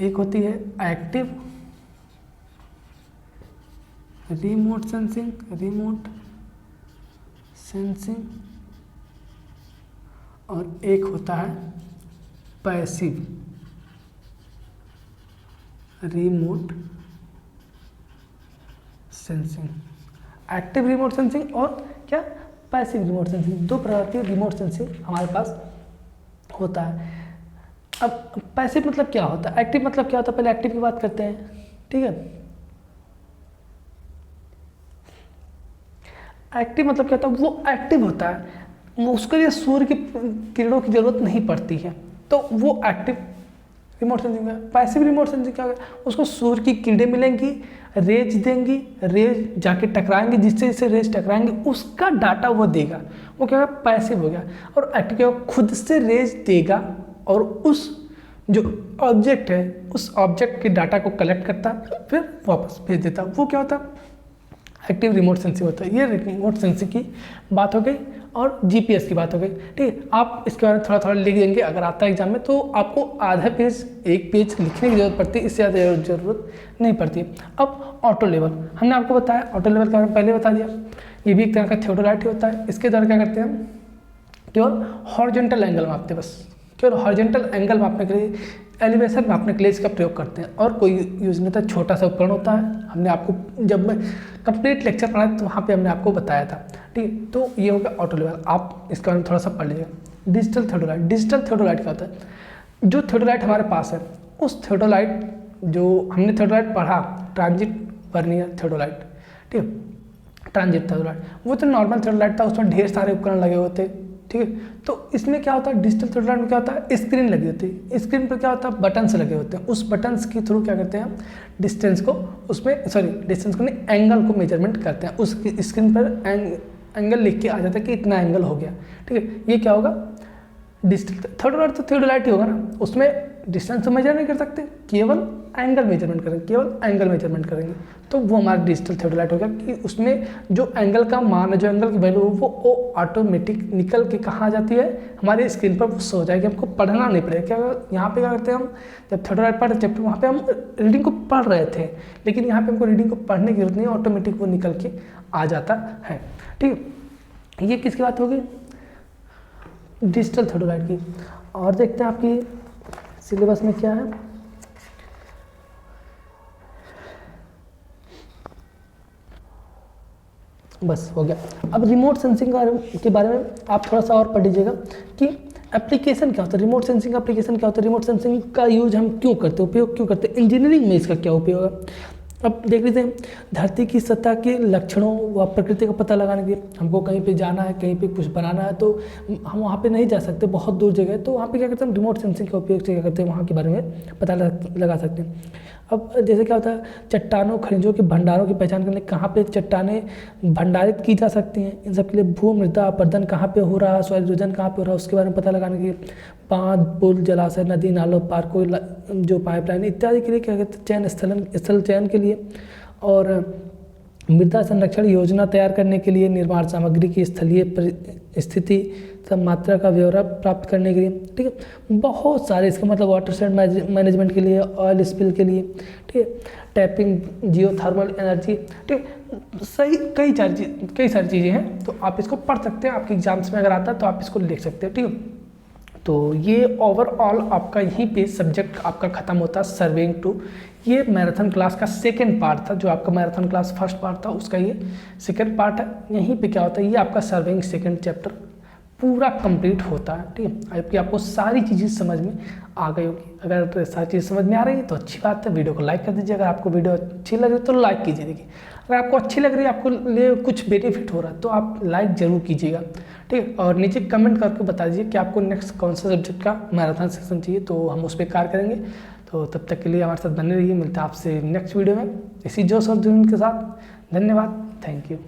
एक होती है एक्टिव रिमोट सेंसिंग, और एक होता है passive remote sensing. Active remote sensing और क्या, पैसिव रिमोट सेंसिंग। दो प्रकार की रिमोट सेंसिंग हमारे पास होता है। अब पैसिव मतलब क्या होता है, एक्टिव मतलब क्या होता है, पहले एक्टिव की बात करते हैं। ठीक है, एक्टिव मतलब क्या होता है, वो एक्टिव होता है, उसके लिए सूर्य की किरणों की जरूरत नहीं पड़ती है, तो वो एक्टिव रिमोट सेंसिंग है। पैसिव रिमोट सेंसिंग क्या है, उसको सूर्य की किरणें मिलेंगी, रेज देंगी, रेज जाके टकराएंगे, जिससे रेज टकराएंगे उसका डाटा वो देगा, वो क्या है, पैसिव हो गया। और एक्टिव क्या, खुद से रेज देगा और उस जो ऑब्जेक्ट है उस ऑब्जेक्ट के डाटा को कलेक्ट करता फिर वापस भेज देता, वो क्या होता है, एक्टिव रिमोट सेंसिंग होता है। ये रिमोट सेंसिंग की बात हो गई और जीपीएस की बात हो गई। ठीक है, आप इसके बारे में थोड़ा थोड़ा लिख देंगे, अगर आता है एग्जाम में तो आपको आधा पेज एक पेज लिखने की जरूरत पड़ती है, इससे ज़्यादा जरूरत नहीं पड़ती। अब ऑटो लेवल हमने आपको बताया, ऑटो लेवल के बारे में पहले बता दिया। ये भी एक तरह का थियोडोलाइट ही होता है। इसके द्वारा क्या करते हैं हम, केवल हॉरिजॉन्टल एंगल मापते हैं, बस केवल हॉरिजॉन्टल एंगल मापने के लिए, एलिवेशन मापने के लिए इसका प्रयोग करते हैं, और कोई यूज नहीं होता। छोटा सा उपकरण होता है, हमने आपको जब मैं कंप्लीट लेक्चर पढ़ाया तो वहाँ पे हमने आपको बताया था। ठीक है, तो ये होगा ऑटो लेवल, आप इसके बारे में थोड़ा सा पढ़ लीजिएगा। डिजिटल थियोडोलाइट, डिजिटल थियोडोलाइट क्या होता है, जो थियोडोलाइट हमारे पास है उस थियोडोलाइट, जो हमने थियोडोलाइट पढ़ा ट्रांजिट वर्नियर थियोडोलाइट, ठीक है, ट्रांजिट थियोडोलाइट, वो तो नॉर्मल थियोडोलाइट था, उसमें ढेर सारे उपकरण लगे हुए थे, ठीक है। तो इसमें क्या होता है, डिजिटल थ्योडोलाइट में क्या होता है, स्क्रीन लगी होती है, स्क्रीन पर क्या होता है, बटन्स लगे होते हैं, उस बटन्स के थ्रू क्या करते हैं हम डिस्टेंस को उसमें, सॉरी डिस्टेंस को नहीं, एंगल को मेजरमेंट करते हैं, उस स्क्रीन पर एंगल लिख के आ जाता है कि इतना एंगल हो गया, ठीक है। ये क्या होगा, डिजिटल थ्योडोलाइट, तो थ्योडोलाइट ही होगा ना, उसमें डिस्टेंस तो मेजर नहीं कर सकते, केवल एंगल मेजरमेंट करेंगे, केवल एंगल मेजरमेंट करेंगे, तो वो हमारा डिजिटल थ्योडोलाइट हो गया कि उसमें जो एंगल का मान है, जो एंगल की वैल्यू वो ऑटोमेटिक निकल के कहाँ आ जाती है, हमारी स्क्रीन पर वो शो हो जाएगी, हमको पढ़ना नहीं पड़ेगा। क्या यहाँ पे क्या करते हैं हम, जब थ्योडोलाइट पढ़ चैप्टर वहाँ पे हम रीडिंग को पढ़ रहे थे, लेकिन यहाँ पे हमको रीडिंग को पढ़ने की जरूरत नहीं है, ऑटोमेटिक वो निकल के आ जाता है, ठीक है। ये किसकी बात होगी, डिजिटल थ्योडोलाइट की। और देखते हैं आपकी सिलेबस में क्या है। बस हो गया। अब रिमोट सेंसिंग के बारे में आप थोड़ा सा और पढ़ लीजिएगा कि एप्लीकेशन क्या होता है, रिमोट सेंसिंग का एप्लीकेशन क्या होता है, रिमोट सेंसिंग का यूज हम क्यों करते हैं, उपयोग क्यों करते हैं, इंजीनियरिंग में इसका क्या उपयोग है। अब देख लीजिए, धरती की सतह के लक्षणों व प्रकृति का पता लगाने के लिए हमको कहीं पे जाना है, कहीं पे कुछ बनाना है, तो हम वहाँ पे नहीं जा सकते, बहुत दूर जगह है, तो वहाँ पे क्या करते हैं, रिमोट सेंसिंग का उपयोग से क्या करते हैं, वहाँ के बारे में पता लगा सकते हैं। अब जैसे क्या होता है, चट्टानों खनिजों के भंडारों की पहचान करने, कहाँ पे चट्टानें भंडारित की जा सकती हैं, इन सब के लिए भू मृदा अपरदन कहाँ पे हो रहा है, सॉइल इरोजन कहाँ पे हो रहा है, उसके बारे में पता लगाने के लिए बांध, पुल, जलाशय, नदी नालों, पार्कों, जो पाइपलाइन इत्यादि के लिए क्या कहते हैं, स्थल चयन के लिए, और मृदा संरक्षण योजना तैयार करने के लिए, निर्माण सामग्री की स्थलीय स्थिति सब मात्रा का ब्यौरा प्राप्त करने के लिए, ठीक है। बहुत सारे इसका मतलब वाटरशेड मैनेजमेंट के लिए, ऑयल स्पिल के लिए, ठीक है, टैपिंग, जियोथर्मल एनर्जी, ठीक है, सही कई सारी चीज़ें हैं, तो आप इसको पढ़ सकते हैं, आपके एग्जाम्स में अगर आता है तो आप इसको लिख सकते हैं, ठीक है। तो ये ओवरऑल आपका यहीं पे सब्जेक्ट आपका ख़त्म होता है, सर्वेइंग 2। ये मैराथन क्लास का सेकंड पार्ट था, जो आपका मैराथन क्लास फर्स्ट पार्ट था उसका ये सेकंड पार्ट है। यहीं पे क्या होता है, ये आपका सर्वेइंग सेकंड चैप्टर पूरा कंप्लीट होता है, ठीक है। अब कि आपको सारी चीज़ें समझ में आ गई होगी, अगर सारी चीज़ें समझ में आ रही है तो अच्छी बात है, वीडियो को लाइक कर दीजिए, अगर आपको वीडियो अच्छी लग रही है तो लाइक कीजिए। देखिए, अगर आपको अच्छी लग रही है, आपको लिए कुछ बेनिफिट हो रहा है तो आप लाइक ज़रूर कीजिएगा, ठीक है। और नीचे कमेंट करके बता दीजिए कि आपको नेक्स्ट कौन सा सब्जेक्ट का मैराथन सेक्शन चाहिए, तो हम उस पर कार्य करेंगे। तो तब तक के लिए हमारे साथ बने रहिए, मिलता है आपसे नेक्स्ट वीडियो में इसी जोश और जुनून के साथ। धन्यवाद, थैंक यू।